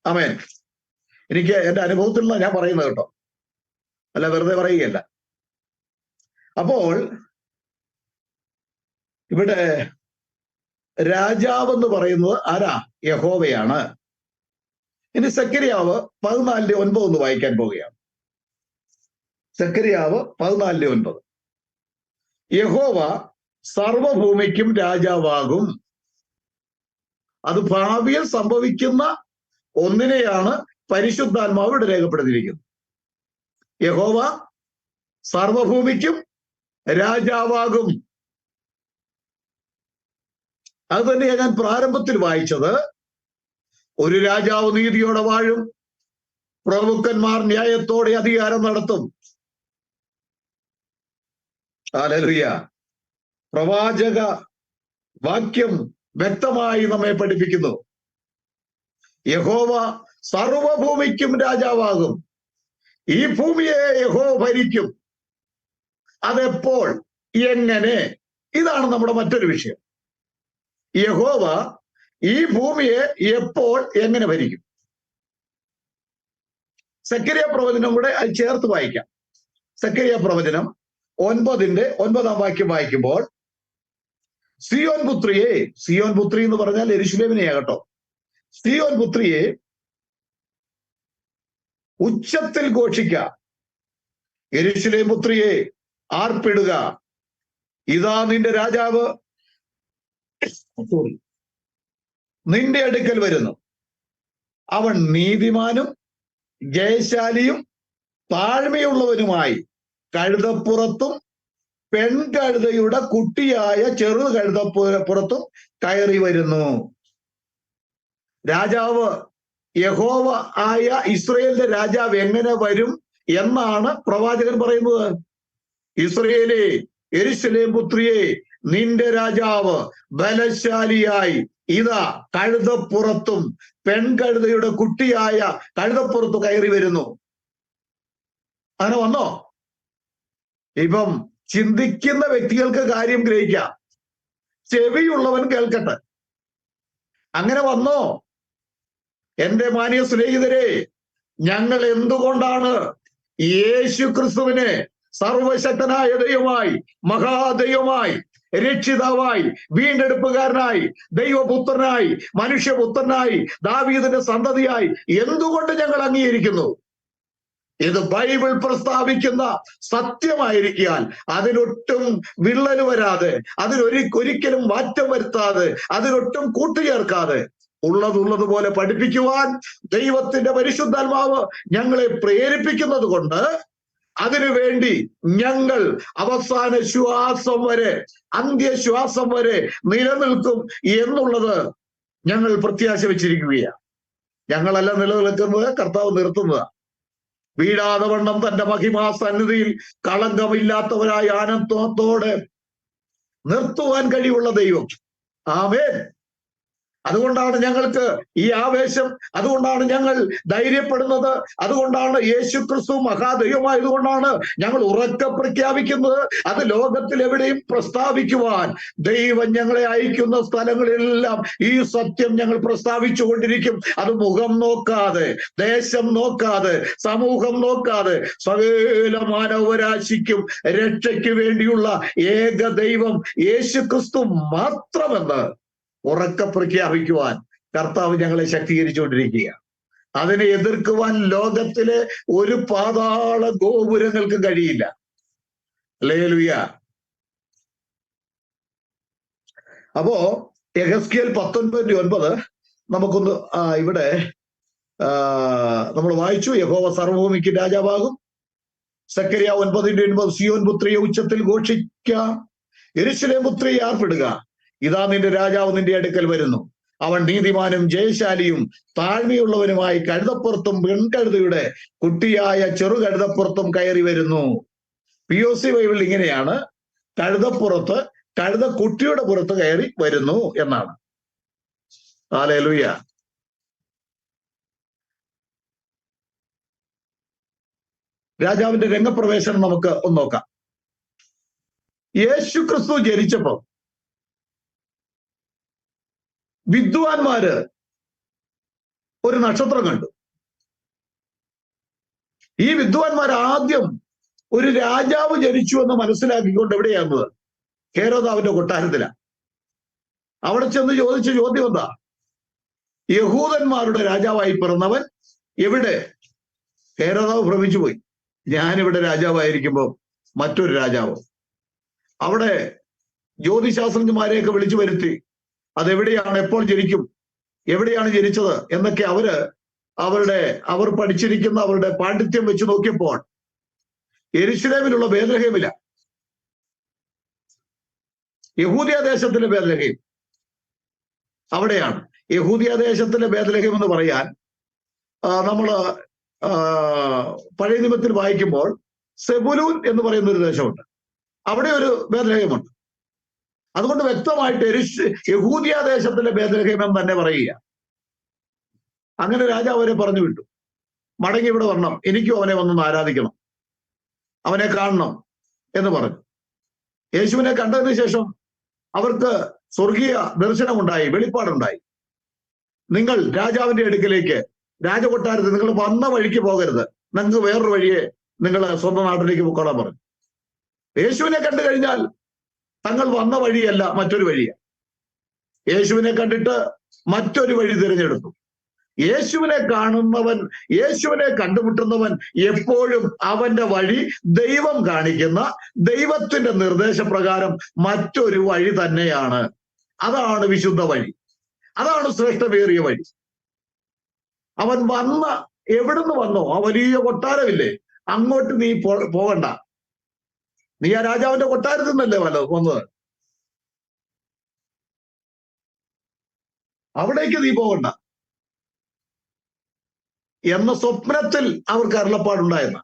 ആമേൻ. എനിക്ക് എന്റെ അനുഭവത്തിൽ നിന്നാണ് ഞാൻ പറയുന്നത് കേട്ടോ, അല്ല വെറുതെ പറയുകയല്ല. അപ്പോൾ ഇവിടെ രാജാവെന്ന് പറയുന്നത് ആരാ? യഹോവയാണ്. ഇനി സെക്കരിയാവ് 14:9 ഒന്ന് വായിക്കാൻ പോവുകയാണ്. സെക്കരിയാവ് 14:9. യഹോവ സർവഭൂമിക്കും രാജാവാകും. അത് ഭാവിയിൽ സംഭവിക്കുന്ന ഒന്നിനെയാണ് പരിശുദ്ധാത്മാവ് ഇവിടെ രേഖപ്പെടുത്തിയിരിക്കുന്നത്. യഹോവ സർവഭൂമിക്കും രാജാവാകും. അത് തന്നെയാണ് ഞാൻ പ്രാരംഭത്തിൽ വായിച്ചത്. ഒരു രാജാവ് നീതിയോടെ വാഴും, പ്രഭുക്കന്മാർ ന്യായത്തോടെ അധികാരം നടത്തും. ഹല്ലേലൂയ. പ്രവാചക വാക്യം വ്യക്തമായി നമ്മെ പഠിപ്പിക്കുന്നു. യഹോവ സർവഭൂമിക്കും രാജാവാകും. ഈ ഭൂമിയെ യഹോവ ഭരിക്കും. അതെപ്പോൾ, എങ്ങനെ? ഇതാണ് നമ്മുടെ മറ്റൊരു വിഷയം. യഹോവ ഈ ഭൂമിയെ എപ്പോൾ, എങ്ങനെ ഭരിക്കും? സെക്കരിയ പ്രവചനം കൂടെ അത് ചേർത്ത് വായിക്കാം. സെക്കരിയ പ്രവചനം 9:9 വാക്യം വായിക്കുമ്പോൾ, സിയോൻ പുത്രിയെ, സിയോൻ പുത്രി എന്ന് പറഞ്ഞാൽ യെരൂശലേമിനെയാ കേട്ടോ. സിയോൻ പുത്രിയെ ഉച്ചത്തിൽ ഘോഷിക്ക, യെരൂശലേം പുത്രിയെ ആർപ്പിടുക. ഇതാ നിന്റെ രാജാവ് നിന്റെ അടുക്കൽ വരുന്നു. അവൻ നീതിമാനും ജയശാലിയും താഴ്മയുള്ളവനുമായി കഴുതപ്പുറത്തും പെൺകഴുതയുടെ കുട്ടിയായ ചെറു കഴുതപ്പുറത്തും കയറി വരുന്നു. രാജാവ് യഹോവ ആയ ഇസ്രയേലിന്റെ രാജാവ് എങ്ങനെ വരും എന്നാണ് പ്രവാചകൻ പറയുന്നത്. ഇസ്രയേലേ, യെരൂശലേം പുത്രിയെ, നിന്റെ രാജാവ് ബലശാലിയായി ഇതാ കഴുതപ്പുറത്തും പെൺകഴുതയുടെ കുട്ടിയായ കഴുതപ്പുറത്ത് കയറി വരുന്നു. അങ്ങനെ വന്നോ? ഇപ്പം ചിന്തിക്കുന്ന വ്യക്തികൾക്ക് കാര്യം ഗ്രഹിക്കാം, ചെവിയുള്ളവൻ കേൾക്കട്ടെ. അങ്ങനെ വന്നോ? എന്റെ മാന്യ സ്നേഹിതരെ, ഞങ്ങൾ എന്തുകൊണ്ടാണ് യേശു ക്രിസ്തുവിനെ സർവശക്തനായ ദൈവമായി, മഹാദൈവമായി, രക്ഷിതാവായി, വീണ്ടെടുപ്പുകാരനായി, ദൈവപുത്രനായി, മനുഷ്യപുത്രനായി, ദാവീദിന്റെ സന്തതിയായി എന്തുകൊണ്ട് ഞങ്ങൾ അംഗീകരിക്കുന്നു? ഇത് ബൈബിൾ പ്രസ്താവിക്കുന്ന സത്യമായിരിക്കാൻ അതിനൊട്ടും വിള്ളല് വരാതെ, ഒരിക്കലും മാറ്റം വരുത്താതെ, അതിനൊട്ടും കൂട്ടുചേർക്കാതെ ഉള്ളതുപോലെ പഠിപ്പിക്കുവാൻ ദൈവത്തിന്റെ പരിശുദ്ധാത്മാവ് ഞങ്ങളെ പ്രേരിപ്പിക്കുന്നത് കൊണ്ട് അതിനുവേണ്ടി ഞങ്ങൾ അവസാന ശ്വാസം വരെ, അന്ത്യശ്വാസം വരെ നിലനിൽക്കും എന്നുള്ളത് ഞങ്ങൾ പ്രത്യാശ വെച്ചിരിക്കുകയാണ്. ഞങ്ങളല്ല നിലനിൽക്കുന്നത്, കർത്താവ് നിർത്തുന്നത്. വീഴാതെ വണ്ണം തന്റെ മഹിമാ സന്നിധിയിൽ കളങ്കമില്ലാത്തവരായ ആനന്ദത്തോടെ നിർത്തുവാൻ കഴിവുള്ള ദൈവം. ആമേൻ. അതുകൊണ്ടാണ് ഞങ്ങൾക്ക് ഈ ആവേശം, അതുകൊണ്ടാണ് ഞങ്ങൾ ധൈര്യപ്പെടുന്നത്, അതുകൊണ്ടാണ് യേശു ക്രിസ്തു മഹാദൈവമായതുകൊണ്ടാണ് ഞങ്ങൾ ഉറക്കെ പ്രഖ്യാപിക്കുന്നത്. അത് ലോകത്തിൽ എവിടെയും പ്രസ്താവിക്കുവാൻ ദൈവം ഞങ്ങളെ അയക്കുന്ന സ്ഥലങ്ങളിലെല്ലാം ഈ സത്യം ഞങ്ങൾ പ്രസ്താവിച്ചു കൊണ്ടിരിക്കും. അത് മുഖം നോക്കാതെ, ദേശം നോക്കാതെ, സമൂഹം നോക്കാതെ, സകല മാനവരാശിക്കും രക്ഷയ്ക്ക് വേണ്ടിയുള്ള ഏക ദൈവം യേശു ക്രിസ്തു മാത്രമെന്ന് ഉറക്കെ പ്രഖ്യാപിക്കുവാൻ കർത്താവ് ഞങ്ങളെ ശക്തീകരിച്ചുകൊണ്ടിരിക്കുകയാണ്. അതിനെ എതിർക്കുവാൻ ലോകത്തിലെ ഒരു പാതാള ഗോപുരങ്ങൾക്ക് കഴിയില്ല. ഹല്ലേലൂയ. അപ്പോ യെഹെസ്കേൽ 19:9 നമുക്കൊന്ന് ഇവിടെ നമ്മൾ വായിച്ചു. യഹോവ സർവ്വഭൂമിക്ക് രാജാവാകും. സക്കറിയ 9:9 സിയോൻ പുത്രിയെ ഉച്ചത്തിൽ ഘോഷിക്കാം, യെരൂശലേം പുത്രിയെ ആർപ്പിടുക, ഇതാ നിന്റെ രാജാവ് നിന്റെ അടുക്കൽ വരുന്നു, അവൻ നീതിമാനും ജയശാലിയും താഴ്മയുള്ളവനുമായി കഴുതപ്പുറത്തും പെൺകഴുതയുടെ കുട്ടിയായ ചെറുകഴുതപ്പുറത്തും കയറി വരുന്നു. POC ബൈബിൾ ഇങ്ങനെയാണ്, കഴുതപ്പുറത്ത്, കഴുതക്കുട്ടിയുടെ പുറത്ത് കയറി വരുന്നു എന്നാണ്. ഹല്ലേലൂയ. രാജാവിന്റെ രംഗപ്രവേശനം നമുക്ക് ഒന്ന് നോക്കാം. യേശു ക്രിസ്തു ജനിച്ചപ്പോ വിദ്വാൻമാര് ഒരു നക്ഷത്രം കണ്ടു. ഈ വിദ്വാൻമാർ ആദ്യം ഒരു രാജാവ് ജനിച്ചു എന്ന് മനസ്സിലാക്കിക്കൊണ്ട് എവിടെയാകുന്നത്? ഹേരോദാവിന്റെ കൊട്ടാരത്തിലാണ്. അവിടെ ചെന്ന് ചോദിച്ച ചോദ്യം എന്താ? യഹൂദന്മാരുടെ രാജാവായി പിറന്നവൻ എവിടെ? ഹേരോദാവ് ഭ്രമിച്ചു പോയി. ഞാനിവിടെ രാജാവായിരിക്കുമ്പോ മറ്റൊരു രാജാവ്. അവിടെ ജ്യോതിശാസ്ത്രജ്ഞന്മാരെയൊക്കെ വിളിച്ചു വരുത്തി, അതെവിടെയാണ്, എപ്പോൾ ജനിക്കും, എവിടെയാണ് ജനിച്ചത് എന്നൊക്കെ അവർ പഠിച്ചിരിക്കുന്ന അവരുടെ പാണ്ഡിത്യം വെച്ച് നോക്കിയപ്പോൾ യെരൂശലേമിലുള്ള ബേത്ലഹേമില, യഹൂദിയ ദേശത്തിലെ ബേത്ലഹേം അവിടെയാണ്. യഹൂദിയ ദേശത്തിലെ ബേത്ലഹേം എന്ന് പറയാൻ നമ്മള് പഴയ നിയമത്തിൽ വായിക്കുമ്പോൾ സെബുലൂൻ എന്ന് പറയുന്ന ഒരു ദേശമുണ്ട്, അവിടെ ഒരു ബേത്ലഹേമുണ്ട്. അതുകൊണ്ട് വ്യക്തമായിട്ട് യഹൂദിയ ദേശത്തിലെ ബേത്ലഹേം എന്ന് തന്നെ പറയുക. അങ്ങനെ രാജാവ് അവരെ പറഞ്ഞു വിട്ടു, മടങ്ങി ഇവിടെ വരണം, എനിക്കും അവനെ വന്നൊന്ന് ആരാധിക്കണം, അവനെ കാണണം എന്ന് പറഞ്ഞു. യേശുവിനെ കണ്ടതിന് ശേഷം അവർക്ക് സ്വർഗീയ ദർശനമുണ്ടായി, വെളിപ്പാടുണ്ടായി. നിങ്ങൾ രാജാവിന്റെ അടുക്കലേക്ക്, രാജകൊട്ടാരത്തിൽ നിങ്ങൾ വന്ന വഴിക്ക് പോകരുത്, നിങ്ങൾക്ക് വേറൊരു വഴിയെ നിങ്ങൾ സ്വന്തം നാട്ടിലേക്ക് പൊക്കോളാൻ പറഞ്ഞു. യേശുവിനെ കണ്ടു കഴിഞ്ഞാൽ തങ്ങൾ വന്ന വഴിയല്ല, മറ്റൊരു വഴിയാണ്. യേശുവിനെ കണ്ടിട്ട് മറ്റൊരു വഴി തിരഞ്ഞെടുത്തു. യേശുവിനെ കാണുന്നവൻ, യേശുവിനെ കണ്ടുമുട്ടുന്നവൻ എപ്പോഴും അവന്റെ വഴി ദൈവം കാണിക്കുന്ന ദൈവത്തിന്റെ നിർദ്ദേശപ്രകാരം മറ്റൊരു വഴി തന്നെയാണ്. അതാണ് വിശുദ്ധ വഴി, അതാണ് ശ്രേഷ്ഠമേറിയ വഴി. അവൻ എവിടുന്ന് വന്നോ? ആ വലിയ കൊട്ടാരമില്ലേ, അങ്ങോട്ട് നീ പോകണ്ട. നീ ആ രാജാവിന്റെ കൊട്ടാരത്തിൽ നിന്നല്ലേ വന്നത്, അവിടേക്ക് നീ പോകണ്ട എന്ന സ്വപ്നത്തിൽ അവർക്ക് അരുളപ്പാടുണ്ടായെന്ന.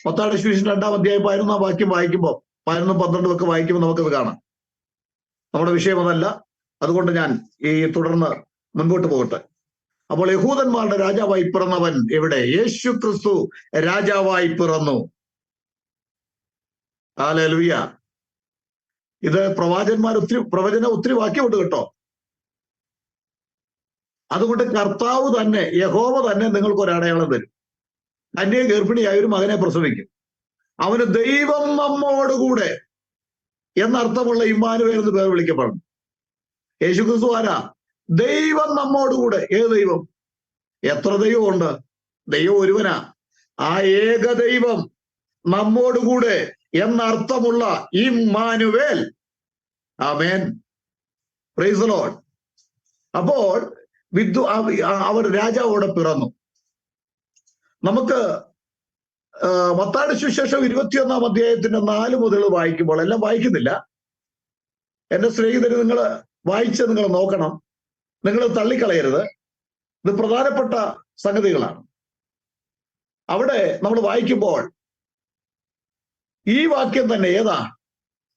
മത്തായിയുടെ സുവിശേഷം 2-ാം അധ്യായം 11-ാം വാക്യം വായിക്കുമ്പോൾ, 11, 12 ഒക്കെ വായിക്കുമ്പോൾ നമുക്കത് കാണാം. നമ്മുടെ വിഷയം അതല്ല, അതുകൊണ്ട് ഞാൻ തുടർന്ന് മുൻപോട്ട് പോകട്ടെ. അപ്പോൾ യഹൂദന്മാരുടെ രാജാവായി പിറന്നവൻ എവിടെ? യേശു ക്രിസ്തു രാജാവായി പിറന്നു. ഹല്ലേലൂയ. ഇത് പ്രവചനം ഒത്തിരി വാക്യമുണ്ട് കേട്ടോ. അതുകൊണ്ട് കർത്താവ് തന്നെ, യഹോവ തന്നെ നിങ്ങൾക്ക് ഒരു അടയാളം തരും. കന്യ ഗർഭിണിയായ ഒരു മകനെ പ്രസവിക്കും. അവന് ദൈവം നമ്മോടുകൂടെ എന്നർത്ഥമുള്ള ഇമ്മാനുവേൽ എന്ന് പേർ വിളിക്കപ്പെടുന്നു. യേശുക്രിസ്തു ആരാ? ദൈവം നമ്മോടുകൂടെ. ഏത് ദൈവം? എത്ര ദൈവമുണ്ട്? ദൈവം ഒരുവനാ. ആ ഏക ദൈവം നമ്മോടുകൂടെ എന്നർത്ഥമുള്ള Emmanuel. Amen, praise the lord. അപ്പോൾ അവർ രാജാവോടെ പിറന്നു. നമുക്ക് മത്തായിയുടെ സുവിശേഷം 21-ാം അധ്യായത്തിന്റെ 4 മുതൽ വായിക്കുമ്പോൾ, എല്ലാം വായിക്കുന്നില്ല എന്റെ സ്നേഹിതര്, നിങ്ങൾ വായിച്ച് നിങ്ങൾ നോക്കണം, നിങ്ങൾ തള്ളിക്കളയരുത്. ഇത് പ്രധാനപ്പെട്ട സംഗതികളാണ്. അവിടെ നമ്മൾ വായിക്കുമ്പോൾ ഈ വാക്യം തന്നെ ഏതാ?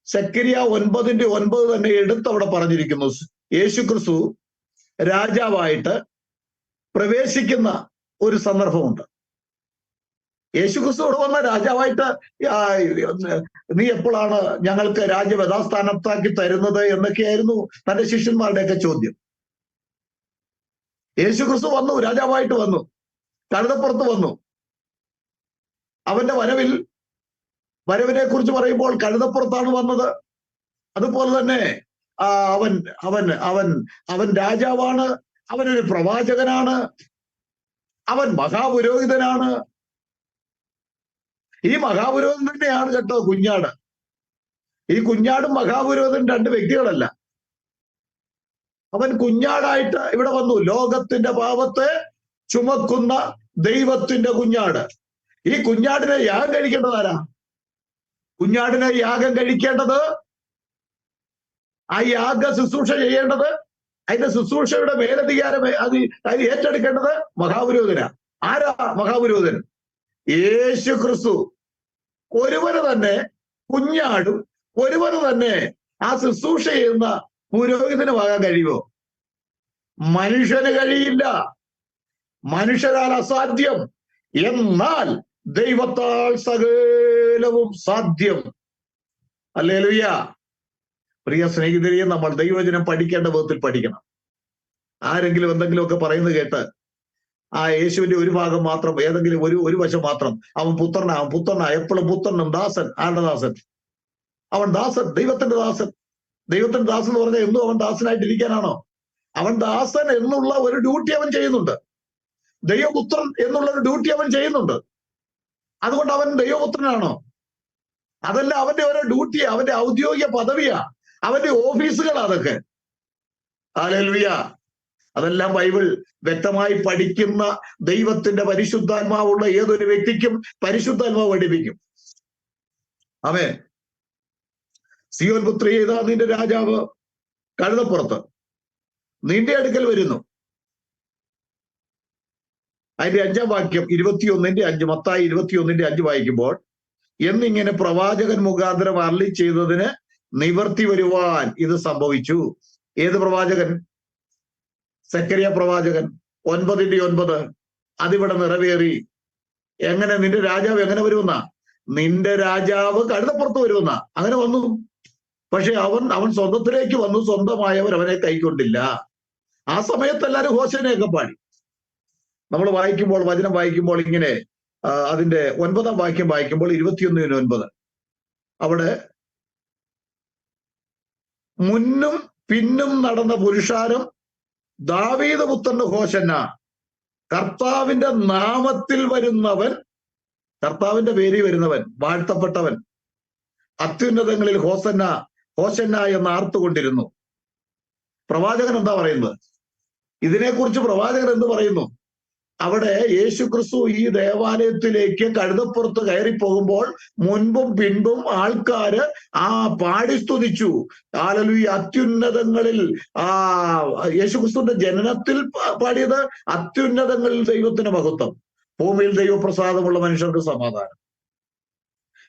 സെക്കരിയ 9:9 തന്നെ എടുത്ത് അവിടെ പറഞ്ഞിരിക്കുന്നു. യേശുക്രിസ്തു രാജാവായിട്ട് പ്രവേശിക്കുന്ന ഒരു സന്ദർഭമുണ്ട്. യേശുക്രിസ്തു ഇവിടെ വന്ന രാജാവായിട്ട് നീ എപ്പോഴാണ് ഞങ്ങൾക്ക് രാജ്യം യഥാസ്ഥാനത്താക്കി തരുന്നത് എന്നൊക്കെയായിരുന്നു തന്റെ ശിഷ്യന്മാരുടെയൊക്കെ ചോദ്യം. യേശുക്രിസ്തു വന്നു, രാജാവായിട്ട് വന്നു, കഴുതപ്പുറത്ത് വന്നു. അവന്റെ വരവിനെ കുറിച്ച് പറയുമ്പോൾ കഴുതപ്പുറത്താണ് വന്നത്. അതുപോലെ തന്നെ അവൻ അവൻ അവൻ അവൻ രാജാവാണ്, അവനൊരു പ്രവാചകനാണ്, അവൻ മഹാപുരോഹിതനാണ്. ഈ മഹാപുരോഹിതൻ തന്നെയാണ് കേട്ടോ കുഞ്ഞാട്. ഈ കുഞ്ഞാടും മഹാപുരോഹിതൻ രണ്ട് വ്യക്തികളല്ല. അവൻ കുഞ്ഞാടായിട്ട് ഇവിടെ വന്നു. ലോകത്തിന്റെ പാപത്തെ ചുമക്കുന്ന ദൈവത്തിന്റെ കുഞ്ഞാട്. ഈ കുഞ്ഞാടിനെ യാഗം കഴിക്കേണ്ടത് ആരാ? കുഞ്ഞാടിനെ യാഗം കഴിക്കേണ്ടത്, ആ യാഗ ശുശ്രൂഷ ചെയ്യേണ്ടത്, അതിന്റെ ശുശ്രൂഷയുടെ മേലധികാരം അത് ഏറ്റെടുക്കേണ്ടത് മഹാപുരോഹിതനാ. ആരാ മഹാപുരോഹിതൻ? യേശു ക്രിസ്തു. ഒരുവന് തന്നെ കുഞ്ഞാടും ഒരുവന് തന്നെ ആ ശുശ്രൂഷ ചെയ്യുന്ന പുരോഹിതനുമാകാൻ കഴിയുമോ? മനുഷ്യന് കഴിയില്ല, മനുഷ്യരാൽ അസാധ്യം. എന്നാൽ ദൈവത്താൽ സകലവും സാധ്യം. ഹല്ലേലൂയ. പ്രിയ സ്നേഹിതരെ, നമ്മൾ ദൈവവചനം പഠിക്കേണ്ട വിധത്തിൽ പഠിക്കണം. ആരെങ്കിലും എന്തെങ്കിലുമൊക്കെ പറയുന്നത് കേട്ട് ആ യേശുവിന്റെ ഒരു ഭാഗം മാത്രം, ഏതെങ്കിലും ഒരു വശം മാത്രം, അവൻ പുത്രനാ, എപ്പോഴും പുത്രനും ദാസൻ. ആരുടെ ദാസൻ? അവൻ ദാസൻ, ദൈവത്തിന്റെ ദാസൻ. ദൈവത്തിന്റെ ദാസൻ എന്ന് പറഞ്ഞാൽ എന്നും അവൻ ദാസനായിട്ടിരിക്കാനാണോ? അവൻ ദാസൻ എന്നുള്ള ഒരു ഡ്യൂട്ടി അവൻ ചെയ്യുന്നുണ്ട്. ദൈവപുത്രൻ എന്നുള്ള ഒരു ഡ്യൂട്ടി അവൻ ചെയ്യുന്നുണ്ട്. അതുകൊണ്ട് അവൻ ദൈവപുത്രനാണോ? അതല്ല, അവന്റെ ഓരോ ഡ്യൂട്ടിയാ, അവന്റെ ഔദ്യോഗിക പദവിയാ, അവന്റെ ഓഫീസുകളാ അതൊക്കെ. ഹല്ലേലൂയ. അതെല്ലാം ബൈബിൾ വ്യക്തമായി പഠിക്കുന്ന ദൈവത്തിന്റെ പരിശുദ്ധാത്മാവുള്ള ഏതൊരു വ്യക്തിക്കും പരിശുദ്ധാത്മാവ് പഠിപ്പിക്കും. ആമേൻ. സിയോൻ പുത്രി, ഇതാ നിന്റെ രാജാവ് കഴുതപ്പുറത്ത് നിന്റെ അടുക്കൽ വരുന്നു. അതിന്റെ 5-ാം വാക്യം 21:5, മത്തായി 21:5 വായിക്കുമ്പോൾ, എന്നിങ്ങനെ പ്രവാചകൻ മുഖാന്തരം അരുളി ചെയ്തതിന് നിവർത്തി വരുവാൻ ഇത് സംഭവിച്ചു. ഏത് പ്രവാചകൻ? സെക്കരിയ പ്രവാചകൻ 9:9. അതിവിടെ നിറവേറി. എങ്ങനെ? നിന്റെ രാജാവ് എങ്ങനെ വരുമെന്ന? നിന്റെ രാജാവ് കഴുതപ്പുറത്ത് വരുമെന്ന. അങ്ങനെ വന്നു. പക്ഷെ അവൻ സ്വന്തത്തിലേക്ക് വന്നു, സ്വന്തമായവർ അവനെ കൈക്കൊണ്ടില്ല. ആ സമയത്ത് എല്ലാവരും ഹോശേനയൊക്കെ പാടി. നമ്മൾ വായിക്കുമ്പോൾ, വചനം വായിക്കുമ്പോൾ ഇങ്ങനെ അതിന്റെ 9-ാം വാക്യം വായിക്കുമ്പോൾ 21:9 അവിടെ മുന്നും പിന്നും നടന്ന പുരുഷാരം ദാവീദ് പുത്രന്റെ ഹോശന്ന, കർത്താവിന്റെ നാമത്തിൽ വരുന്നവൻ, കർത്താവിന്റെ പേരിൽ വരുന്നവൻ, വാഴ്ത്തപ്പെട്ടവൻ, അത്യുന്നതങ്ങളിൽ ഹോസന്ന ഹോശന്ന എന്ന് ആർത്തുകൊണ്ടിരുന്നു. പ്രവാചകൻ എന്താ പറയുന്നത്? ഇതിനെക്കുറിച്ച് പ്രവാചകൻ എന്ത് പറയുന്നു? അവിടെ യേശു ക്രിസ്തു ഈ ദേവാലയത്തിലേക്ക് കഴുതപ്പുറത്ത് കയറി പോകുമ്പോൾ മുൻപും പിൻപും ആൾക്കാര് പാടി സ്തുതിച്ചു. ഹല്ലേലൂയ. അത്യുന്നതങ്ങളിൽ യേശു ക്രിസ്തുവിന്റെ ജനനത്തിൽ പാടിയത് അത്യുന്നതങ്ങളിൽ ദൈവത്തിന് മഹത്വം, ഭൂമിയിൽ ദൈവപ്രസാദമുള്ള മനുഷ്യർക്ക് സമാധാനം.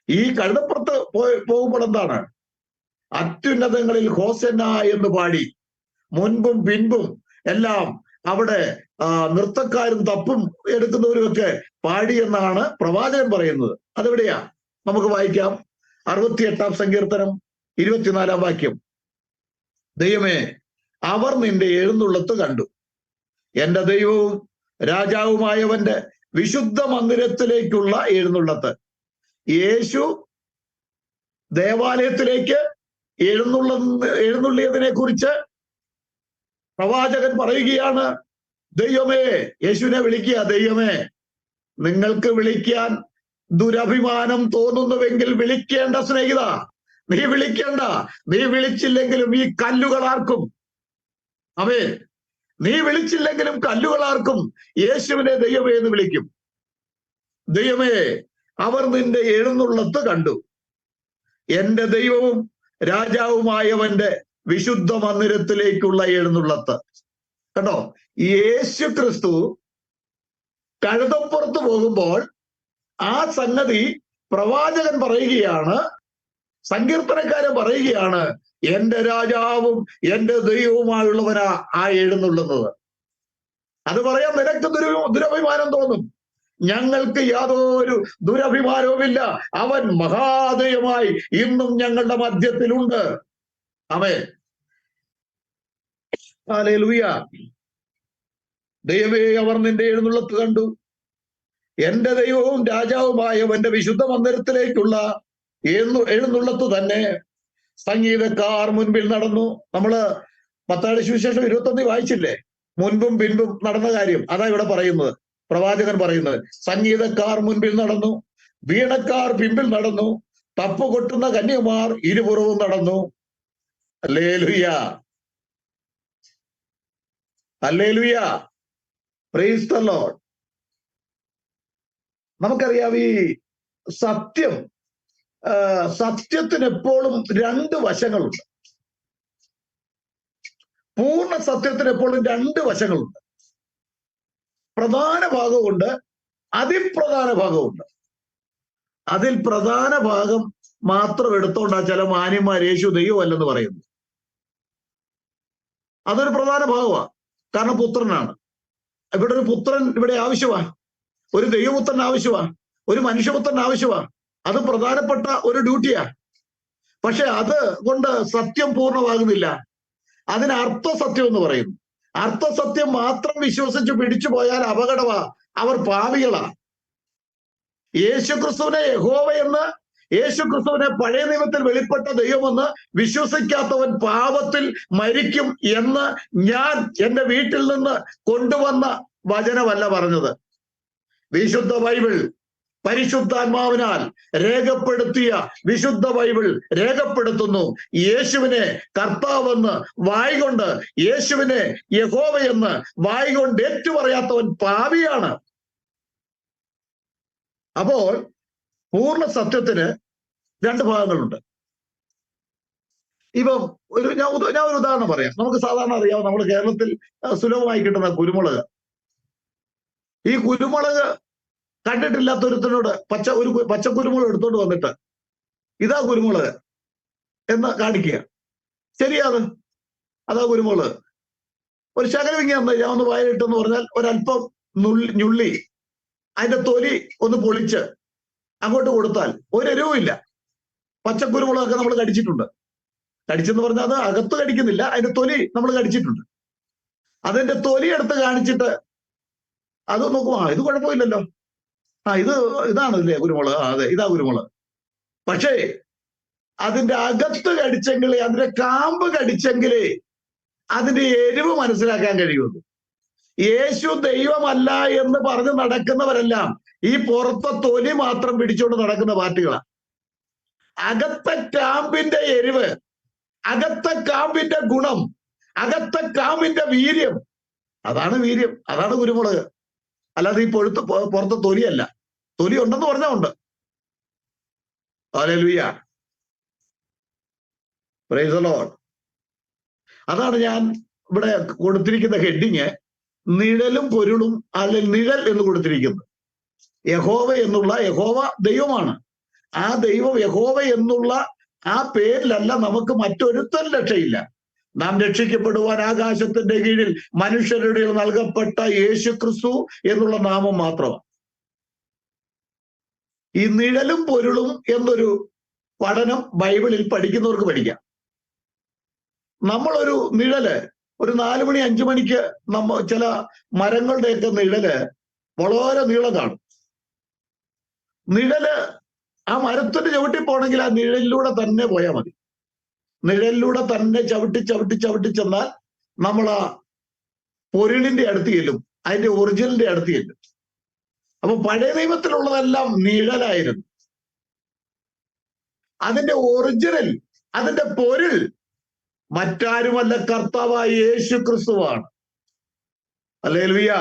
ഈ കഴുതപ്പുറത്ത് പോകുമ്പോൾ എന്താണ്? അത്യുന്നതങ്ങളിൽ ഹോസന്ന എന്ന് പാടി മുൻപും പിൻപും എല്ലാം അവിടെ നൃത്തക്കാരും തപ്പും എടുക്കുന്നവരും ഒക്കെ പാടി എന്നാണ് പ്രവാചകൻ പറയുന്നത്. അതെവിടെയാ? നമുക്ക് വായിക്കാം. 68-ാം സങ്കീർത്തനം 24-ാം വാക്യം. ദൈവമേ, അവർ നിന്റെ എഴുന്നള്ളത്ത് കണ്ടു. എന്റെ ദൈവവും രാജാവുമായവന്റെ വിശുദ്ധ മന്ദിരത്തിലേക്കുള്ള എഴുന്നള്ളത്ത്. ദേവാലയത്തിലേക്ക് എഴുന്നള്ളിയതിനെ കുറിച്ച് പ്രവാചകൻ പറയുകയാണ്, ദൈവമേ, യേശുവിനെ വിളിക്കുക. ദൈവമേ, നിങ്ങൾക്ക് വിളിക്കാൻ ദുരഭിമാനം തോന്നുന്നുവെങ്കിൽ വിളിക്കേണ്ട സ്നേഹിത, നീ വിളിക്കേണ്ട. നീ വിളിച്ചില്ലെങ്കിലും ഈ കല്ലുകളാർക്കും, നീ വിളിച്ചില്ലെങ്കിലും കല്ലുകളാർക്കും യേശുവിനെ ദൈവമേ എന്ന് വിളിക്കും. ദൈവമേ, അവർ നിന്റെ എഴുന്നള്ളത്ത് കണ്ടു. എന്റെ ദൈവവും രാജാവുമായവന്റെ വിശുദ്ധ മന്ദിരത്തിലേക്കുള്ള എഴുന്നള്ളത്ത്. കണ്ടോ, യേശു ക്രിസ്തു കഴുതപ്പുറത്ത് പോകുമ്പോൾ ആ സംഗതി പ്രവാചകൻ പറയുകയാണ്, സങ്കീർത്തനക്കാരൻ പറയുകയാണ്, എന്റെ രാജാവും എന്റെ ദൈവവുമായുള്ളവനാ ആ എഴുന്നള്ളുന്നത്. അത് പറയാൻ നിനക്ക് ദുരഭിമാനം തോന്നും. ഞങ്ങൾക്ക് യാതൊരു ദുരഭിമാനവുമില്ല. അവൻ മഹാദയമായി ഇന്നും ഞങ്ങളുടെ മധ്യത്തിലുണ്ട്. ആമേൻ. ഹല്ലേലൂയ. ദൈവമേ, അവർ നിന്റെ എഴുന്നള്ളത്ത് കണ്ടു. എന്റെ ദൈവവും രാജാവുമായവന്റെ വിശുദ്ധ മന്ദിരത്തിലേക്കുള്ള എഴുന്നള്ളത്ത് തന്നെ. സംഗീതക്കാർ മുൻപിൽ നടന്നു. നമ്മള് മത്തായിയുടെ സുവിശേഷം 21 വായിച്ചില്ലേ? മുൻപും പിൻപും നടന്ന കാര്യം അതാ ഇവിടെ പറയുന്നത്, പ്രവാചകൻ പറയുന്നത്. സംഗീതക്കാർ മുൻപിൽ നടന്നു, വീണക്കാർ പിമ്പിൽ നടന്നു, തപ്പ് കൊട്ടുന്ന കന്യമാർ ഇരുപുറവും നടന്നു. Hallelujah, hallelujah, price the Lord. നമുക്കറിയാം, ഈ സത്യത്തിന് എപ്പോഴും രണ്ട് വശങ്ങളുണ്ട്. പൂർണ്ണ സത്യത്തിന് എപ്പോഴും രണ്ട് വശങ്ങളുണ്ട്. പ്രധാന ഭാഗമുണ്ട്, അതിപ്രധാന ഭാഗമുണ്ട്. അതിൽ പ്രധാന ഭാഗം മാത്രം എടുത്തോണ്ടാ ചില മാന്യന്മാർ യേശു ദൈവമല്ലെന്ന് പറയുന്നു. അതൊരു പ്രധാന ഭാഗമാണ്. കാരണം പുത്രനാണ്. ഇവിടെ ഒരു പുത്രൻ ഇവിടെ ആവശ്യമാണ്, ഒരു ദൈവപുത്രൻ ആവശ്യമാണ്, ഒരു മനുഷ്യപുത്രൻ ആവശ്യമാണ്. അത് പ്രധാനപ്പെട്ട ഒരു ഡ്യൂട്ടിയാ. പക്ഷെ അത് കൊണ്ട് സത്യം പൂർണ്ണമാകുന്നില്ല. അതിന് അർത്ഥസത്യം എന്ന് പറയുന്നു. അർത്ഥസത്യം മാത്രം വിശ്വസിച്ച് പിടിച്ചു പോയാൽ അപകടമാ. അവർ പാപികളാ. യേശുക്രിസ്തുവിനെ യഹോവയെന്ന്, യേശുക്രിസ്തുവിനെ പഴയ നിയമത്തിൽ വെളിപ്പെട്ട ദൈവമെന്ന് വിശ്വസിക്കാത്തവൻ പാപത്തിൽ മരിക്കും എന്ന് ഞാൻ എന്റെ വീട്ടിൽ നിന്ന് കൊണ്ടുവന്ന വചനമല്ല പറഞ്ഞത്. വിശുദ്ധ ബൈബിൾ, പരിശുദ്ധാത്മാവിനാൽ രേഖപ്പെടുത്തിയ വിശുദ്ധ ബൈബിൾ രേഖപ്പെടുത്തുന്നു, യേശുവിനെ കർത്താവെന്ന് വായ്കൊണ്ട്, യേശുവിനെ യഹോവയെന്ന് വായ്കൊണ്ട് ഏറ്റുപറയാത്തവൻ പാപിയാണ്. അപ്പോൾ പൂർണ്ണ സത്യത്തിന് രണ്ട് ഭാഗങ്ങളുണ്ട്. ഇപ്പം ഞാൻ ഒരു ഉദാഹരണം പറയാം. നമുക്ക് സാധാരണ അറിയാം, നമ്മുടെ കേരളത്തിൽ സുലഭമായി കിട്ടുന്ന കുരുമുളക്. ഈ കുരുമുളക് കണ്ടിട്ടില്ലാത്ത ഒരുത്തനോട് പച്ചക്കുരുമുളക് എടുത്തോണ്ട് വന്നിട്ട് ഇതാ കുരുമുളക് എന്ന് കാണിക്കുക. ശരിയാത്, അതാ കുരുമുളക്. ഒരു ശകലം ഇങ്ങനെ ഞാൻ ഒന്ന് വായിലിട്ടെന്ന് പറഞ്ഞാൽ ഒരല്പം ഞുള്ളി അതിന്റെ തൊലി ഒന്ന് പൊളിച്ച് അങ്ങോട്ട് കൊടുത്താൽ ഒരു എരിവുമില്ല. പച്ചക്കുരുമുളകൊക്കെ നമ്മൾ കടിച്ചിട്ടുണ്ട്. കടിച്ചെന്ന് പറഞ്ഞാൽ അത് അകത്ത് കടിക്കുന്നില്ല, അതിന്റെ തൊലി നമ്മൾ കടിച്ചിട്ടുണ്ട്. അതിന്റെ തൊലി എടുത്ത് കാണിച്ചിട്ട് അത് നോക്കും, ഇത് കുഴപ്പമില്ലല്ലോ, ഇതാണല്ലേ കുരുമുളക്, അതെ ഇതാ കുരുമുളക്. പക്ഷേ അതിന്റെ അകത്ത് കടിച്ചെങ്കിലേ, അതിന്റെ കാമ്പ് കടിച്ചെങ്കിലേ അതിന്റെ എരിവ് മനസ്സിലാക്കാൻ കഴിയുള്ളൂ. യേശു ദൈവമല്ല എന്ന് പറഞ്ഞ് നടക്കുന്നവരെല്ലാം ഈ പുറത്തെ തൊലി മാത്രം പിടിച്ചുകൊണ്ട് നടക്കുന്ന പാർട്ടികളാണ്. അകത്തെ കാമ്പിന്റെ എരിവ്, അകത്തെ കാമ്പിന്റെ ഗുണം, അകത്തെ കാമ്പിന്റെ വീര്യം, അതാണ് വീര്യം, അതാണ് കുരുമുളക്. അല്ലാതെ ഈ പുറത്തെ തൊലിയല്ല. തൊലി ഉണ്ടെന്ന് പറഞ്ഞാൽ ഉണ്ട്. Hallelujah, price the Lord. അതാണ് ഞാൻ ഇവിടെ കൊടുത്തിരിക്കുന്ന ഹെഡിങ്, നിഴലും പൊരുളും, അല്ലെങ്കിൽ നിഴൽ എന്ന് കൊടുത്തിരിക്കുന്നത്. യഹോവ എന്നുള്ള, യഹോവ ദൈവമാണ്. ആ ദൈവം യഹോവ എന്നുള്ള ആ പേരിലല്ല നമുക്ക് മറ്റൊരുത്തൻ രക്ഷയില്ല. നാം രക്ഷിക്കപ്പെടുവാൻ ആകാശത്തിന്റെ കീഴിൽ മനുഷ്യരുടെ നൽകപ്പെട്ട യേശു ക്രിസ്തു എന്നുള്ള നാമം മാത്രമാണ്. ഈ നിഴലും പൊരുളും എന്നൊരു പഠനം ബൈബിളിൽ പഠിക്കുന്നവർക്ക് പഠിക്കാം. നമ്മളൊരു നിഴല് ഒരു 4 മണി 5 മണിക്ക് ചില മരങ്ങളുടെയൊക്കെ നിഴല് വളരെ നീളം കാണും. നിഴല് ആ മരത്തിന് ചവിട്ടി പോകണമെങ്കിൽ ആ നിഴലിലൂടെ തന്നെ പോയാൽ മതി. നിഴലിലൂടെ തന്നെ ചവിട്ടി ചവിട്ടി ചവിട്ടി ചെന്നാൽ നമ്മൾ ആ പൊരുളിന്റെ അടുത്ത് ചെല്ലും, അതിന്റെ ഒറിജിനലിന്റെ അടുത്ത് ചെല്ലും. അപ്പൊ പഴയ നിയമത്തിലുള്ളതെല്ലാം നിഴലായിരുന്നു. അതിന്റെ ഒറിജിനൽ, അതിന്റെ പൊരുൾ മറ്റാരുമല്ല, കർത്താവായ യേശു ക്രിസ്തുവാണ്. ഹല്ലേലൂയ.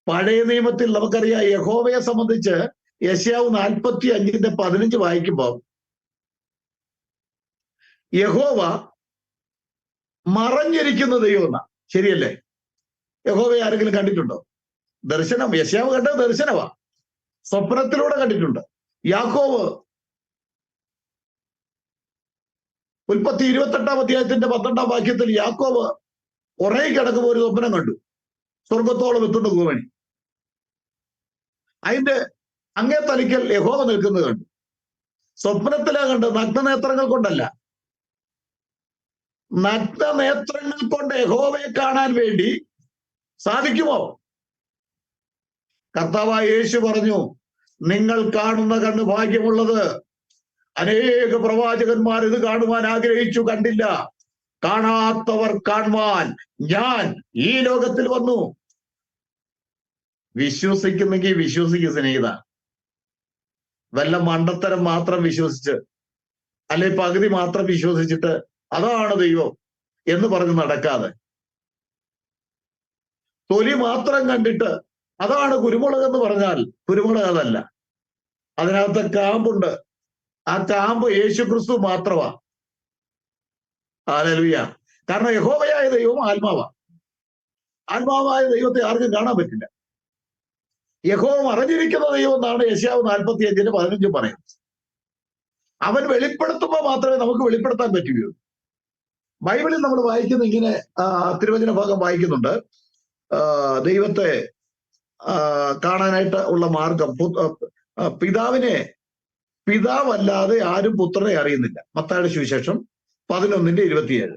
പഴയ നിയമത്തിൽ നമുക്കറിയാം, യഹോവയെ സംബന്ധിച്ച് യെശയ്യാവ് 45:15 വായിക്കുമ്പോൾ യഹോവ മറഞ്ഞിരിക്കുന്ന ദൈവമെന്നാ. ശരിയല്ലേ? യഹോവയെ ആരെങ്കിലും കണ്ടിട്ടുണ്ടോ? ദർശനം, യെശയ്യാവ് കണ്ടത് ദർശനമാ, സ്വപ്നത്തിലൂടെ കണ്ടിട്ടുണ്ട്. യാക്കോബ് ഉൽപ്പത്തി 28-ാം അധ്യായത്തിന്റെ 12-ാം വാക്യത്തിൽ യാക്കോബ് ഉറങ്ങി കിടക്കുമ്പോൾ ഒരു സ്വപ്നം കണ്ടു, സ്വർഗത്തോളം എത്തുന്ന ഭൂമണി. അതിന്റെ അങ്ങേ തലിക്കൽ യഹോവ നിൽക്കുന്നത് കണ്ടു. സ്വപ്നത്തിലാ കണ്ടത്, നഗ്നനേത്രങ്ങൾ കൊണ്ടല്ല. നഗ്നനേത്രങ്ങൾ കൊണ്ട് യഹോവയെ കാണാൻ വേണ്ടി സാധിക്കുമോ? കർത്താവായ യേശു പറഞ്ഞു, നിങ്ങൾ കാണുന്ന കണ്ണ് ഭാഗ്യമുള്ളത്. അനേക പ്രവാചകന്മാർ ഇത് കാണുവാൻ ആഗ്രഹിച്ചു, കണ്ടില്ല. കാണാത്തവർ കാണുവാൻ ഞാൻ ഈ ലോകത്തിൽ വന്നു. വിശ്വസിക്കുന്നെങ്കിൽ വിശ്വസിക്കുക സ്നേഹിത. വല്ല മണ്ടത്തരം മാത്രം വിശ്വസിച്ച്, അല്ലെ പകുതി മാത്രം വിശ്വസിച്ചിട്ട് അതാണ് ദൈവം എന്ന് പറഞ്ഞ് നടക്കാതെ, തൊലി മാത്രം കണ്ടിട്ട് അതാണ് കുരുമുളക് എന്ന് പറഞ്ഞാൽ കുരുമുളക് അതല്ല, അതിനകത്ത് കാമ്പുണ്ട്. ആ കാമ്പ് യേശു ക്രിസ്തു മാത്രമാ. ഹല്ലേലൂയ. കാരണം യഹോവയായ ദൈവം ആത്മാവാ. ആത്മാവായ ദൈവത്തെ ആർക്കും കാണാൻ പറ്റില്ല. യഹോവ മറഞ്ഞിരിക്കുന്ന ദൈവം എന്നാണ് യെശയ്യാവ് 45:15 പറയുന്നത്. അവൻ വെളിപ്പെടുത്തുമ്പോൾ മാത്രമേ നമുക്ക് വെളിപ്പെടുത്താൻ പറ്റുകയുള്ളൂ. ബൈബിളിൽ നമ്മൾ വായിക്കുന്ന ഇങ്ങനെ തിരുവചന ഭാഗം വായിക്കുന്നുണ്ട്, ദൈവത്തെ കാണാനായിട്ട് ഉള്ള മാർഗം, പിതാവല്ലാതെ ആരും പുത്രനെ അറിയുന്നില്ല. മത്തായിയുടെ സുവിശേഷം 11:27.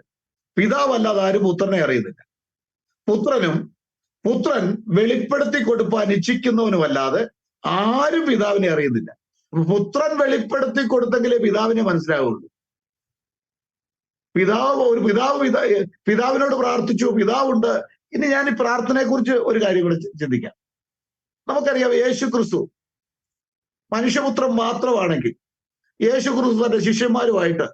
പിതാവല്ലാതെ ആരും പുത്രനെ അറിയുന്നില്ല. പുത്രൻ വെളിപ്പെടുത്തി കൊടുപ്പാൻ ഇച്ഛിക്കുന്നവനുമല്ലാതെ ആരും പിതാവിനെ അറിയുന്നില്ല. പുത്രൻ വെളിപ്പെടുത്തി കൊടുത്തെങ്കിലേ പിതാവിനെ മനസ്സിലാവുള്ളൂ. പിതാവിനോട് പ്രാർത്ഥിച്ചു, പിതാവുണ്ട്. ഇനി ഞാൻ ഈ പ്രാർത്ഥനയെ കുറിച്ച് ഒരു കാര്യം കൂടെ ചിന്തിക്കാം. നമുക്കറിയാം, യേശു ക്രിസ്തു മനുഷ്യപുത്രൻ മാത്രമാണെങ്കിൽ യേശു ക്രിസ്തു തന്റെ ശിഷ്യന്മാരുമായിട്ട്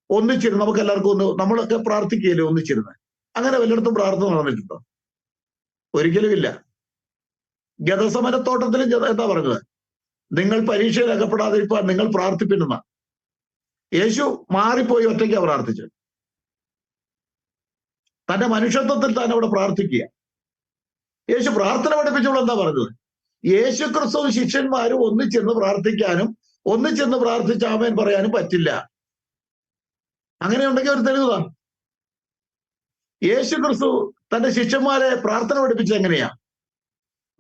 ഒന്നിച്ചിരുന്ന് നമുക്ക് എല്ലാവർക്കും നമ്മളൊക്കെ പ്രാർത്ഥിക്കുകയല്ലേ ഒന്നിച്ചിരുന്ന്? അങ്ങനെ വല്ലയിടത്തും പ്രാർത്ഥന നടന്നിട്ടുണ്ടോ? ഒരിക്കലും ഇല്ല. ഗതസമനത്തോട്ടത്തിലും എന്താ പറഞ്ഞത്? നിങ്ങൾ പരീക്ഷയിൽ അകപ്പെടാതിരിക്കാൻ നിങ്ങൾ പ്രാർത്ഥിപ്പിക്കുന്ന. യേശു മാറിപ്പോയി ഒറ്റയ്ക്കാ പ്രാർത്ഥിച്ചത്. തന്റെ മനുഷ്യത്വത്തിൽ തന്നെ അവിടെ പ്രാർത്ഥിക്കുക. യേശു പ്രാർത്ഥന പഠിപ്പിച്ചപ്പോൾ എന്താ പറഞ്ഞത്? യേശു ക്രിസ്തു ശിഷ്യന്മാരും ഒന്നിച്ചെന്ന് പ്രാർത്ഥിക്കാനും ഒന്നിച്ചെന്ന് പ്രാർത്ഥിച്ച് ആമേൻ പറയാനും പറ്റില്ല. അങ്ങനെയുണ്ടെങ്കിൽ ഒരു തെളിവ് താ. യേശു ക്രിസ്തു തന്റെ ശിഷ്യന്മാരെ പ്രാർത്ഥന പഠിപ്പിച്ചത് എങ്ങനെയാ?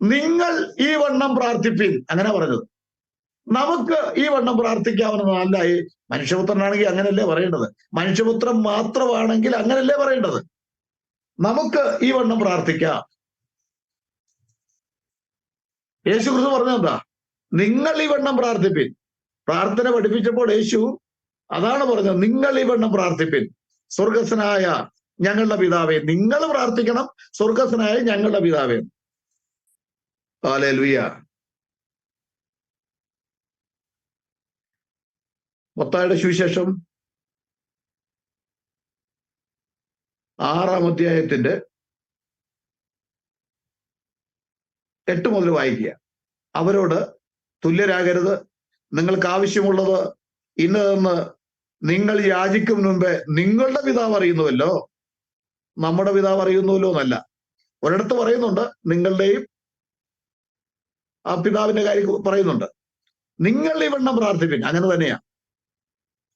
നിങ്ങൾ ഈ വണ്ണം പ്രാർത്ഥിപ്പിൻ, അങ്ങനെ പറഞ്ഞത്. നമുക്ക് ഈ വണ്ണം പ്രാർത്ഥിക്കാവുന്നതല്ല. ഈ മനുഷ്യപുത്രനാണെങ്കിൽ അങ്ങനല്ലേ പറയേണ്ടത്? മനുഷ്യപുത്രൻ മാത്രമാണെങ്കിൽ അങ്ങനല്ലേ പറയേണ്ടത്? നമുക്ക് ഈ വണ്ണം പ്രാർത്ഥിക്കാം. യേശു ക്രിസ്തു പറഞ്ഞതെന്താ? നിങ്ങൾ ഈ വണ്ണം പ്രാർത്ഥിപ്പിൻ. പ്രാർത്ഥന പഠിപ്പിച്ചപ്പോൾ യേശു അതാണ് പറഞ്ഞത്, നിങ്ങൾ ഈ വണ്ണം പ്രാർത്ഥിപ്പിൻ. സ്വർഗസ്വനായ ഞങ്ങളുടെ പിതാവേ, നിങ്ങൾ പ്രാർത്ഥിക്കണം, സ്വർഗസ്വനായ ഞങ്ങളുടെ പിതാവേ. ഹല്ലേലൂയ. മത്തായിയുടെ സുവിശേഷം 6-ാം അധ്യായത്തിന്റെ 8 മുതൽ വായിക്കുക. അവരോട് തുല്യരാകരുത്, നിങ്ങൾക്ക് ആവശ്യമുള്ളത് ഇന്നതെന്ന് നിങ്ങൾ യാചിക്കും മുമ്പേ നിങ്ങളുടെ പിതാവ് അറിയുന്നുവല്ലോ. നമ്മുടെ പിതാവ് അറിയുന്നുവല്ലോ എന്നല്ല. ഒരിടത്ത് പറയുന്നുണ്ട് നിങ്ങളുടെയും ആ പിതാവിന്റെ കാര്യം പറയുന്നുണ്ട്. നിങ്ങൾ ഈ വണ്ണം പ്രാർത്ഥിപ്പിൻ. അങ്ങനെ തന്നെയാ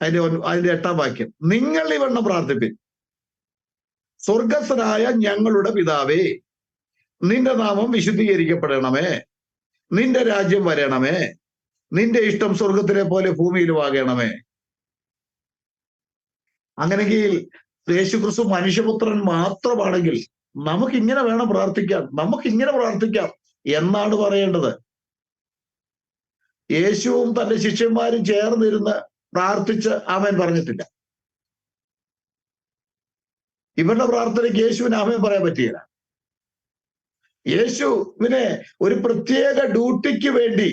അതിന്റെ 8-ാം വാക്യം. നിങ്ങൾ ഈ വണ്ണം പ്രാർത്ഥിപ്പിൻ. സ്വർഗസ്ഥനായ ഞങ്ങളുടെ പിതാവേ, നിന്റെ നാമം വിശുദ്ധീകരിക്കപ്പെടണമേ, നിന്റെ രാജ്യം വരണമേ, നിന്റെ ഇഷ്ടം സ്വർഗത്തിലെ പോലെ ഭൂമിയിലും ആകണമേ. അങ്ങനെങ്കിൽ യേശുക്രിസ്തു മനുഷ്യപുത്രൻ മാത്രമാണെങ്കിൽ നമുക്കിങ്ങനെ വേണം പ്രാർത്ഥിക്കാൻ, നമുക്കിങ്ങനെ പ്രാർത്ഥിക്കാം എന്നാണ് പറയേണ്ടത്. യേശുവും തന്റെ ശിഷ്യന്മാരും ചേർന്നിരുന്ന് പ്രാർത്ഥിച്ച് ആമേൻ പറഞ്ഞിട്ടില്ല. ഇവരുടെ പ്രാർത്ഥനയ്ക്ക് യേശുവിന് ആമേൻ പറയാൻ പറ്റിയില്ല. യേശുവിനെ ഒരു പ്രത്യേക ഡ്യൂട്ടിക്ക് വേണ്ടി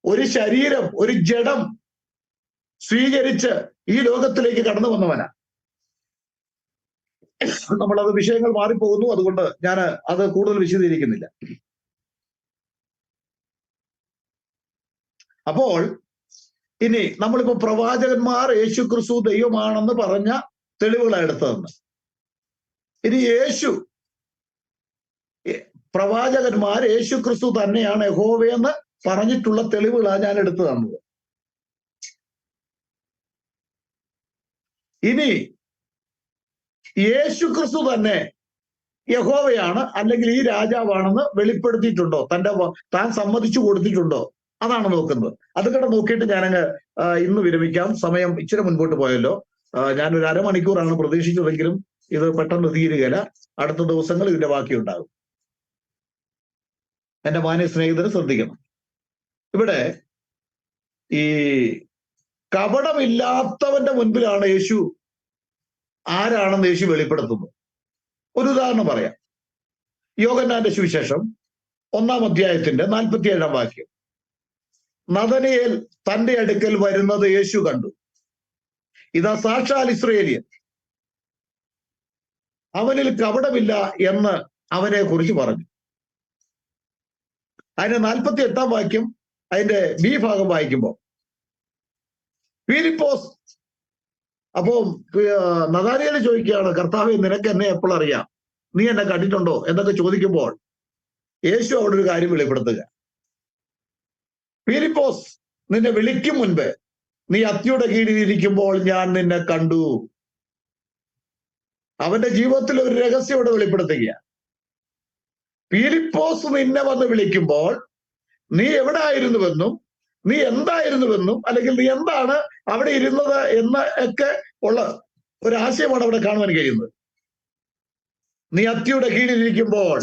ഒരു ശരീരം, ഒരു ജഡം സ്വീകരിച്ച് ഈ ലോകത്തിലേക്ക് കടന്നു വന്നവനാ. നമ്മളത് വിഷയങ്ങൾ മാറിപ്പോകുന്നു, അതുകൊണ്ട് ഞാൻ അത് കൂടുതൽ വിശദീകരിക്കുന്നില്ല. അപ്പോൾ ഇനി നമ്മളിപ്പോ പ്രവാചകന്മാർ യേശുക്രിസ്തു ദൈവമാണെന്ന് പറഞ്ഞ തെളിവുകളാണ് എടുത്തതെന്ന്. ഇനി പ്രവാചകന്മാർ യേശുക്രിസ്തു തന്നെയാണ് യഹോവയെന്ന് പറഞ്ഞിട്ടുള്ള തെളിവുകളാണ് ഞാൻ എടുത്തു തന്നത്. ഇനി യേശുക്രിസ്തു തന്നെ യഹോവയാണ് അല്ലെങ്കിൽ ഈ രാജാവാണെന്ന് വെളിപ്പെടുത്തിയിട്ടുണ്ടോ, താൻ സമ്മതിച്ചു കൊടുത്തിട്ടുണ്ടോ, അതാണ് നോക്കുന്നത്. അതൊക്കെ നോക്കിയിട്ട് ഞാനങ്ങ് ഇന്ന് വിരമിക്കാം. സമയം ഇച്ചിരി മുൻപോട്ട് പോയല്ലോ. ഞാനൊരു അരമണിക്കൂറാണ് പ്രതീക്ഷിച്ചതെങ്കിലും ഇത് പെട്ടെന്ന് തീരുകയില്ല. അടുത്ത ദിവസങ്ങൾ ഇതിന്റെ ബാക്കിയുണ്ടാകും. എന്റെ മാന്യ സ്നേഹിതരെ ശ്രദ്ധിക്കണം. ഇവിടെ ഈ കപടമില്ലാത്തവന്റെ മുൻപിലാണ് യേശു ആരാണെന്ന് യേശു വെളിപ്പെടുത്തുന്നത്. ഒരു ഉദാഹരണം പറയാം. യോഹന്നാന്റെ സുവിശേഷം 1-ാം അധ്യായത്തിന്റെ 47-ാം വാക്യം. നഥനയേൽ തന്റെ അടുക്കൽ വരുന്നത് യേശു കണ്ടു. ഇതാ സാക്ഷാൽ ഇസ്രായേലിയൻ, അവനിൽ കപടമില്ല എന്ന് അവനെ കുറിച്ച് പറഞ്ഞു. അതിന്റെ 48-ാം വാക്യം, അതിന്റെ ബി ഭാഗം വായിക്കുമ്പോ ഫിലിപ്പോസ്, അപ്പോ നഥാനിയേൽ ചോദിക്കുകയാണ്, കർത്താവേ, നിനക്ക് എന്നെ എപ്പോൾ അറിയാം, നീ എന്നെ കണ്ടിട്ടുണ്ടോ എന്നൊക്കെ ചോദിക്കുമ്പോൾ യേശു അവിടെ ഒരു കാര്യം വെളിപ്പെടുത്തുക. ഫിലിപ്പോസ്, നിന്നെ വിളിക്കും മുൻപ് നീ അത്തിയുടെ കീഴിൽ ഇരിക്കുമ്പോൾ ഞാൻ നിന്നെ കണ്ടു. അവന്റെ ജീവിതത്തിൽ ഒരു രഹസ്യം ഇവിടെ വെളിപ്പെടുത്തുക. ഫിലിപ്പോസ് നിന്നെ വന്ന് വിളിക്കുമ്പോൾ നീ എവിടെ ആയിരുന്നുവെന്നും നീ എന്തായിരുന്നുവെന്നും അല്ലെങ്കിൽ നീ എന്താണ് അവിടെ ഇരുന്നത് എന്ന് ഒക്കെ ഉള്ള ഒരാശയമാണ് അവിടെ കാണുവാൻ കഴിയുന്നത്. നീ അത്തിയുടെ കീഴിലിരിക്കുമ്പോൾ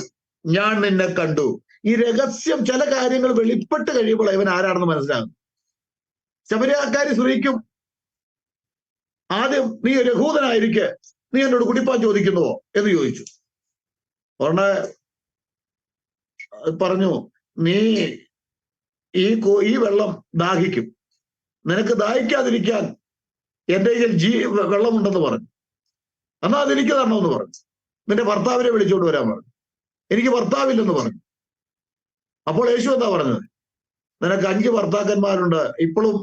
ഞാൻ നിന്നെ കണ്ടു. ഈ രഹസ്യം, ചില കാര്യങ്ങൾ വെളിപ്പെട്ട് കഴിയുമ്പോൾ ഇവൻ ആരാണെന്ന് മനസ്സിലാകും. ശമരിയാക്കാരി സ്ത്രീക്കും ആദ്യം നീ ഒരു യഹൂദനായിരിക്കെ നീ എന്നോട് കുടിപ്പാൻ ചോദിക്കുന്നുവോ എന്ന് ചോദിച്ചു. ഉടനെ പറഞ്ഞു, നീ ഈ വെള്ളം ദാഹിക്കും, നിനക്ക് ദാഹിക്കാതിരിക്കാൻ എന്റെ കയ്യിൽ വെള്ളമുണ്ടെന്ന് പറഞ്ഞു. എന്നാ അതെനിക്ക് തരണമെന്ന് പറഞ്ഞു. നിന്റെ ഭർത്താവിനെ വിളിച്ചുകൊണ്ട് വരാൻ പറഞ്ഞു. എനിക്ക് ഭർത്താവില്ലെന്ന് പറഞ്ഞു. അപ്പോൾ യേശു എന്താ പറഞ്ഞത്? നിനക്ക് 5 ഭർത്താക്കന്മാരുണ്ട്, ഇപ്പോഴും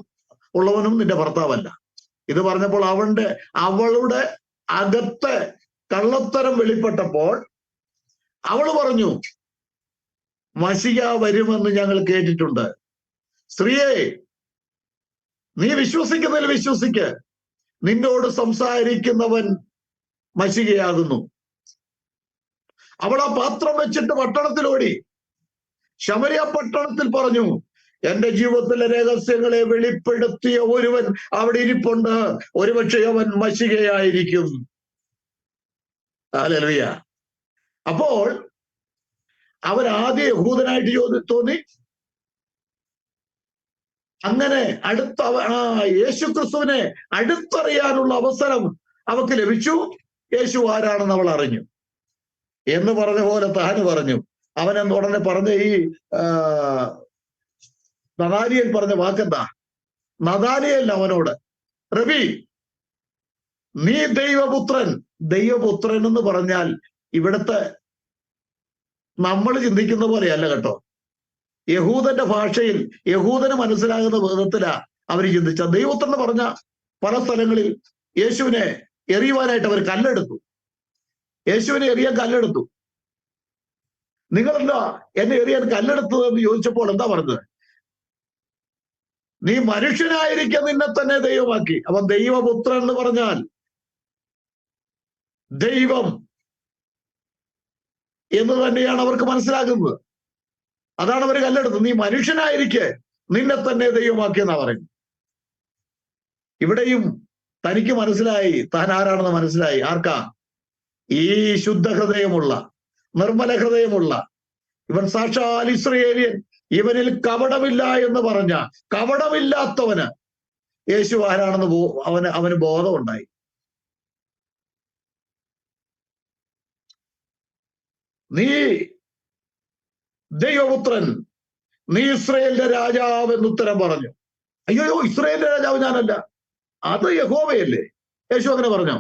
ഉള്ളവനും നിന്റെ ഭർത്താവല്ല. ഇത് പറഞ്ഞപ്പോൾ അവളുടെ അകത്തെ കള്ളത്തരം വെളിപ്പെട്ടപ്പോൾ അവള് പറഞ്ഞു, മശിഹ വരുമെന്ന് ഞങ്ങൾ കേട്ടിട്ടുണ്ട്. സ്ത്രീയെ, നീ വിശ്വസിക്കുന്നതിൽ വിശ്വസിക്ക്, നിന്നോട് സംസാരിക്കുന്നവൻ മശിഹയാകുന്നു. അവൾ ആ പാത്രം വെച്ചിട്ട് പട്ടണത്തിലോടി. ശമരിയ പട്ടണത്തിൽ പറഞ്ഞു, എന്റെ ജീവിതത്തിലെ രഹസ്യങ്ങളെ വെളിപ്പെടുത്തിയ ഒരുവൻ അവിടെ ഇരിപ്പുണ്ട്, ഒരുപക്ഷെ അവൻ മശിഹയായിരിക്കും. ഹല്ലേലൂയ. അപ്പോൾ അവൻ ആദ്യ യഹൂദനായിട്ട് തോന്നി. അങ്ങനെ യേശുക്രിസ്തുവിനെ അടുത്തറിയാനുള്ള അവസരം അവക്ക് ലഭിച്ചു. യേശു ആരാണെന്ന് അവൾ അറിഞ്ഞു എന്ന് പറഞ്ഞ പോലെ താന് പറഞ്ഞു. അവൻ ഉടനെ പറഞ്ഞ ഈ നഥാനിയേൽ പറഞ്ഞ വാക്കെന്താ? നഥാനിയേൽ അവനോട്, റബി, നീ ദൈവപുത്രൻ. ദൈവപുത്രൻ എന്ന് പറഞ്ഞാൽ ഇവിടുത്തെ നമ്മൾ ചിന്തിക്കുന്ന പോലെയല്ല കേട്ടോ. യഹൂദന്റെ ഭാഷയിൽ യഹൂദന് മനസ്സിലാകുന്ന വിധത്തിലാ അവർ ചിന്തിച്ച. ദൈവപുത്രൻ എന്ന് പറഞ്ഞ പല സ്ഥലങ്ങളിൽ യേശുവിനെ എറിയുവാനായിട്ട് അവർ കല്ലെടുത്തു. യേശുവിനെ എറിയാൻ കല്ലെടുത്തു. നിങ്ങളെന്താ എന്നെ എറിയാൻ കല്ലെടുത്തത് എന്ന് ചോദിച്ചപ്പോൾ എന്താ പറഞ്ഞത്? നീ മനുഷ്യനായിരിക്കെ നിന്നെ തന്നെ ദൈവമാക്കി. അപ്പൊ ദൈവപുത്രൻ എന്ന് പറഞ്ഞാൽ ദൈവം എന്ന് തന്നെയാണ് അവർക്ക് മനസ്സിലാകുന്നത്. അതാണ് അവർ കല്ലെടുത്തത്. നീ മനുഷ്യനായിരിക്കെ നിന്നെ തന്നെ ദൈവമാക്കിയെന്നാ പറയുന്നത്. ഇവിടെയും തനിക്ക് മനസ്സിലായി താൻ ആരാണെന്ന് മനസ്സിലായി. ആർക്കാ? ഈ ശുദ്ധ ഹൃദയമുള്ള, നിർമ്മല ഹൃദയമുള്ള, ഇവൻ സാക്ഷാൽ ഇസ്രയേലിയൻ, ഇവനിൽ കപടമില്ല എന്ന് പറഞ്ഞ കപടമില്ലാത്തവന് യേശു ആരാണെന്ന് അവന് ബോധമുണ്ടായി. നീ ദൈവപുത്രൻ, നീ ഇസ്രയേലിന്റെ രാജാവ് എന്ന് ഉത്തരം പറഞ്ഞു. അയ്യോ, ഇസ്രയേലിന്റെ രാജാവ് ഞാനല്ല, അത് യഹോവയല്ലേ. യേശു അങ്ങനെ പറഞ്ഞു.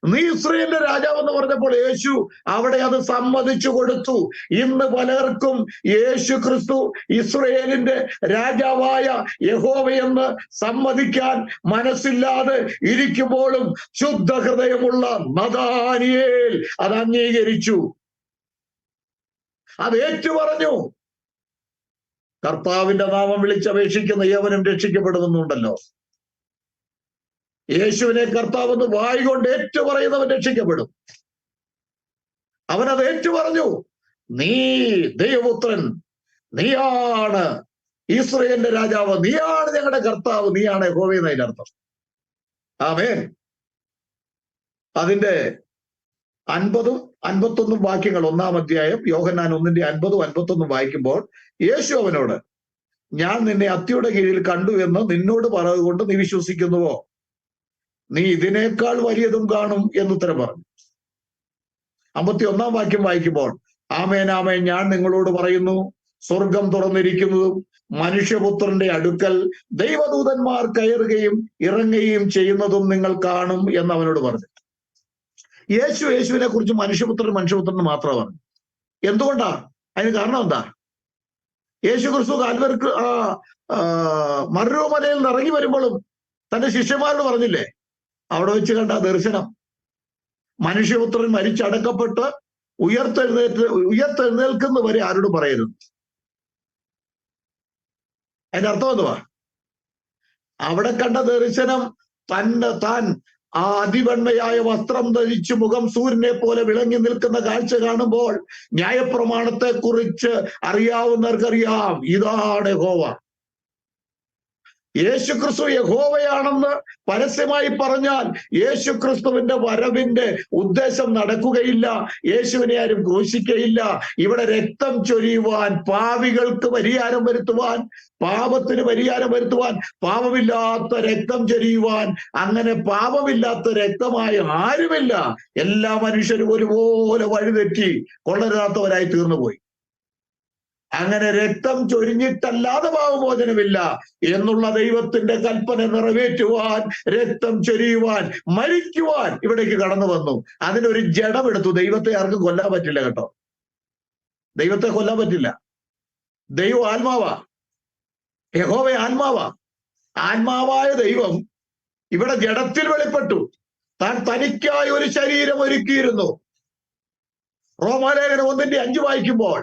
നീ ഇസ്രയേലിന്റെ രാജാവ് എന്ന് പറഞ്ഞപ്പോൾ യേശു അവിടെ അത് സമ്മതിച്ചു കൊടുത്തു. ഇന്ന് പലർക്കും യേശു ക്രിസ്തു ഇസ്രയേലിന്റെ രാജാവായ യഹോവയെന്ന് സമ്മതിക്കാൻ മനസ്സില്ലാതെ ഇരിക്കുമ്പോഴും ശുദ്ധ ഹൃദയമുള്ള നഥാനിയേൽ അത് അംഗീകരിച്ചു, അത് ഏറ്റുപറഞ്ഞു. കർത്താവിന്റെ നാമം വിളിച്ചപേക്ഷിക്കുന്ന ഏവനും രക്ഷിക്കപ്പെടുന്നുണ്ടല്ലോ. യേശുവിനെ കർത്താവെന്ന് വായ് കൊണ്ട് ഏറ്റുപറയുന്നവൻ രക്ഷിക്കപ്പെടും. അവനത് ഏറ്റുപറഞ്ഞു. നീ ദൈവപുത്രൻ, നീയാണ് ഇസ്രയേലിന്റെ രാജാവ്, നീയാണ് ഞങ്ങളുടെ കർത്താവ്, നീയാണ് യഹോവ എന്നതിന്റെ അർത്ഥം. ആമേൻ. അതിന്റെ 50ഉം 51ഉം വാക്യങ്ങൾ, 1-ാം അധ്യായം യോഹന്നാൻ 1:50ഉം 51ഉം വായിക്കുമ്പോൾ യേശു അവനോട്, ഞാൻ നിന്നെ അത്തിയുടെ കീഴിൽ കണ്ടു എന്ന് നിന്നോട് പറഞ്ഞതുകൊണ്ട് നീ വിശ്വസിക്കുന്നുവോ? നീ ഇതിനേക്കാൾ വലിയതും കാണും എന്നുത്തരം പറഞ്ഞു. 51ാം വാക്യം വായിക്കുമ്പോൾ, ആമേൻ ആമേൻ ഞാൻ നിങ്ങളോട് പറയുന്നു, സ്വർഗം തുറന്നിരിക്കുന്നതും മനുഷ്യപുത്രന്റെ അടുക്കൽ ദൈവദൂതന്മാർ കയറുകയും ഇറങ്ങുകയും ചെയ്യുന്നതും നിങ്ങൾ കാണും എന്ന് അവനോട് പറഞ്ഞു. യേശുവിനെ കുറിച്ച് മനുഷ്യപുത്രൻ മാത്രം പറഞ്ഞു. എന്തുകൊണ്ടാ? അതിന് കാരണം എന്താ? യേശു ക്രിസ്തു കാൽവരിക്ക് മരുമലയിൽ നിന്ന് ഇറങ്ങി വരുമ്പോഴും തന്റെ ശിഷ്യന്മാരോട് പറഞ്ഞില്ലേ, അവിടെ വെച്ച് കണ്ട ദർശനം, മനുഷ്യപുത്രൻ മരിച്ചടക്കപ്പെട്ട് ഉയർത്തെഴുന്നേൽക്കുന്നവരെ ആരോടും പറയരുത്. അതിന്റെ അർത്ഥം എന്തുവാ? അവിടെ കണ്ട ദർശനം താൻ ആ അതിവന്മയായ വസ്ത്രം ധരിച്ച് മുഖം സൂര്യനെ പോലെ വിളങ്ങി നിൽക്കുന്ന കാഴ്ച കാണുമ്പോൾ ന്യായപ്രമാണത്തെ കുറിച്ച് അറിയാവുന്നവർക്കറിയാം, ഇതാണ് യഹോവ. യേശുക്രിസ്തു യഹോവയാണെന്ന് പരസ്യമായി പറഞ്ഞാൽ യേശുക്രിസ്തുവിന്റെ വരവിന്റെ ഉദ്ദേശം നടക്കുകയില്ല. യേശുവിനെ ആരും ക്രൂശിക്കയില്ല. ഇവിടെ രക്തം ചൊരിയുവാൻ, പാപികൾക്ക് പരിഹാരം വരുത്തുവാൻ, പാപത്തിന് പരിഹാരം വരുത്തുവാൻ, പാപമില്ലാത്ത രക്തം ചൊരിയുവാൻ, അങ്ങനെ പാപമില്ലാത്ത രക്തമായ ആരുമില്ല. എല്ലാ മനുഷ്യരും ഒരുപോലെ വഴിതെറ്റി കൊള്ളരുതാത്തവരായി തീർന്നുപോയി. അങ്ങനെ രക്തം ചൊരിഞ്ഞിട്ടല്ലാതെ പാപമോചനമില്ല എന്നുള്ള ദൈവത്തിന്റെ കൽപ്പന നിറവേറ്റുവാൻ, രക്തം ചൊരിയുവാൻ, മരിക്കുവാൻ ഇവിടേക്ക് കടന്നു വന്നു. അതിനൊരു ജഡമെടുത്തു. ദൈവത്തെ ആർക്കും കൊല്ലാൻ പറ്റില്ല കേട്ടോ. ദൈവത്തെ കൊല്ലാൻ പറ്റില്ല. ദൈവം ആത്മാവാ, യഹോവ ആത്മാവാ. ആത്മാവായ ദൈവം ഇവിടെ ജഡത്തിൽ വെളിപ്പെട്ടു. താൻ തനിക്കായി ഒരു ശരീരം ഒരുക്കിയിരുന്നു. റോമാലേഖനം 1:5 വായിക്കുമ്പോൾ,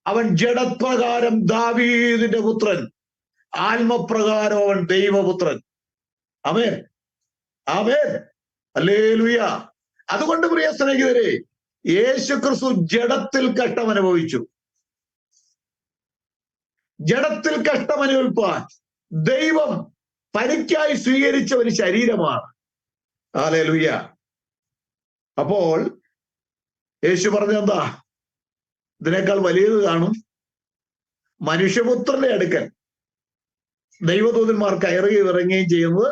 അവൻ ജഡപ്രകാരം ദാവീദിന്റെ പുത്രൻ, ആത്മപ്രകാരം അവൻ ദൈവപുത്രൻ. ആമേൻ ആമേൻ ഹല്ലേലൂയ. അതുകൊണ്ട് പ്രിയ സ്നേഹിതരെ, യേശുക്രിസ്തു ജഡത്തിൽ കഷ്ടം അനുഭവിച്ചു. ജഡത്തിൽ കഷ്ടമനുഭവിപ്പാൻ ദൈവം തനിക്കായി സ്വീകരിച്ച ഒരു ശരീരമാണ്. ഹല്ലേലൂയ. അപ്പോൾ യേശു പറഞ്ഞെന്താ? ഇതിനേക്കാൾ വലിയത് കാണും. മനുഷ്യപുത്രന്റെ അടുക്കൽ ദൈവദൂതന്മാർ കയറുകയും ഇറങ്ങുകയും ചെയ്യുന്നത്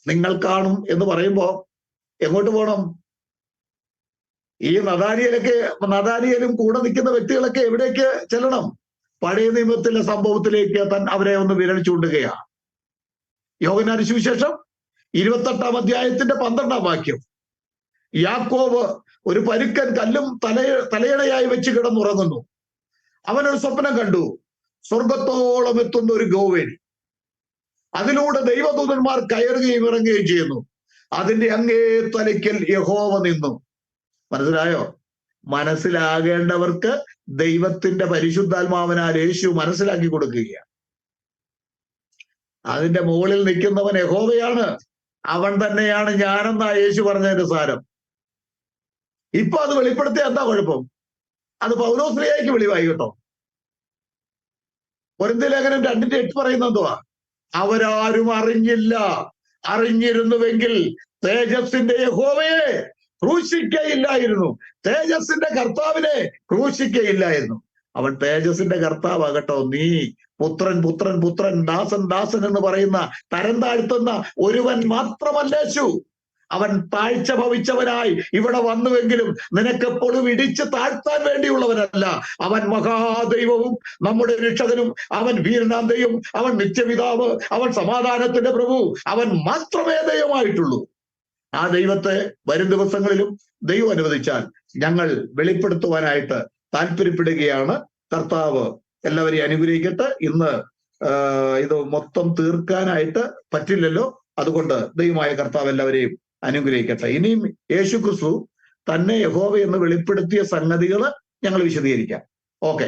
നിങ്ങൾ കാണും എന്ന് പറയുമ്പോ എങ്ങോട്ട് പോകണം? ഈ നഥാനിയേലും കൂടെ നിൽക്കുന്ന വ്യക്തികളൊക്കെ എവിടേക്ക് ചെല്ലണം? പഴയ നിയമത്തിലെ സംഭവത്തിലേക്ക് അവരെ ഒന്ന് വിരൽ ചൂണ്ടുകയാണ്. യോഹന്നാൻ സുവിശേഷം 28-ാം അധ്യായത്തിന്റെ 12-ാം വാക്യം, യാക്കോബ് ഒരു പരുക്കൻ കല്ലും തലയണയായി വെച്ച് കിടന്നുറങ്ങുന്നു. അവനൊരു സ്വപ്നം കണ്ടു. സ്വർഗത്തോളം എത്തുന്ന ഒരു ഗോവേണി, അതിലൂടെ ദൈവദൂതന്മാർ കയറുകയും ഇറങ്ങുകയും ചെയ്യുന്നു. അതിന്റെ അങ്ങേ തലയ്ക്കൽ യഹോവ നിന്നു. മനസ്സിലായോ? മനസ്സിലാകേണ്ടവർക്ക് ദൈവത്തിന്റെ പരിശുദ്ധാത്മാവിനാൽ യേശു മനസ്സിലാക്കി കൊടുക്കുകയാണ്. അതിന്റെ മുകളിൽ നിൽക്കുന്നവൻ യഹോവയാണ്. അവൻ തന്നെയാണ് ഞാനെന്നാ യേശു പറഞ്ഞതിന്റെ സാരം. ഇപ്പൊ അത് വെളിപ്പെടുത്തിയ എന്താ കുഴപ്പം? അത് പൗലോസ്ലീഹായ്ക്ക് വെളിവായി കേട്ടോ. കൊരിന്ത്യർ ലേഖനം 2:8 പറയുന്നത് എന്തുവാ? അവരാരും അറിഞ്ഞില്ല, അറിഞ്ഞിരുന്നുവെങ്കിൽ തേജസ്സിന്റെ യഹോവയെ ക്രൂശിക്കയില്ലായിരുന്നു, തേജസ്സിന്റെ കർത്താവിനെ ക്രൂശിക്കയില്ലായിരുന്നു. അവൻ തേജസ്സിന്റെ കർത്താവാകട്ടോ. നീ പുത്രൻ പുത്രൻ പുത്രൻ, ദാസൻ ദാസൻ എന്ന് പറയുന്ന തരം താഴ്ത്തുന്ന ഒരുവൻ മാത്രമല്ല യേശു. അവൻ താഴ്ച ഭവിച്ചവനായി ഇവിടെ വന്നുവെങ്കിലും നിനക്കെപ്പോഴും ഇടിച്ച് താഴ്ത്താൻ വേണ്ടിയുള്ളവനല്ല. അവൻ മഹാദൈവവും നമ്മുടെ രക്ഷകനും, അവൻ വീരനാം ദൈവം, അവൻ നിത്യപിതാവ്, അവൻ സമാധാനത്തിന്റെ പ്രഭു, അവൻ മാത്രമേ ദൈവമായിട്ടുള്ളൂ. ആ ദൈവത്തെ വരും ദിവസങ്ങളിലും ദൈവം അനുവദിച്ചാൽ ഞങ്ങൾ വെളിപ്പെടുത്തുവാനായിട്ട് താല്പര്യപ്പെടുകയാണ്. കർത്താവ് എല്ലാവരെയും അനുഗ്രഹിക്കട്ടെ. ഇന്ന് ഇത് മൊത്തം തീർക്കാനായിട്ട് പറ്റില്ലല്ലോ, അതുകൊണ്ട് ദൈവമായ കർത്താവ് എല്ലാവരെയും അനുഗ്രഹിക്കട്ടെ. ഇനിയും യേശു ക്രിസ്തു തന്നെ യഹോവ എന്ന് വെളിപ്പെടുത്തിയ സംഗതികൾ ഞങ്ങൾ വിശദീകരിക്കാം. ഓക്കെ.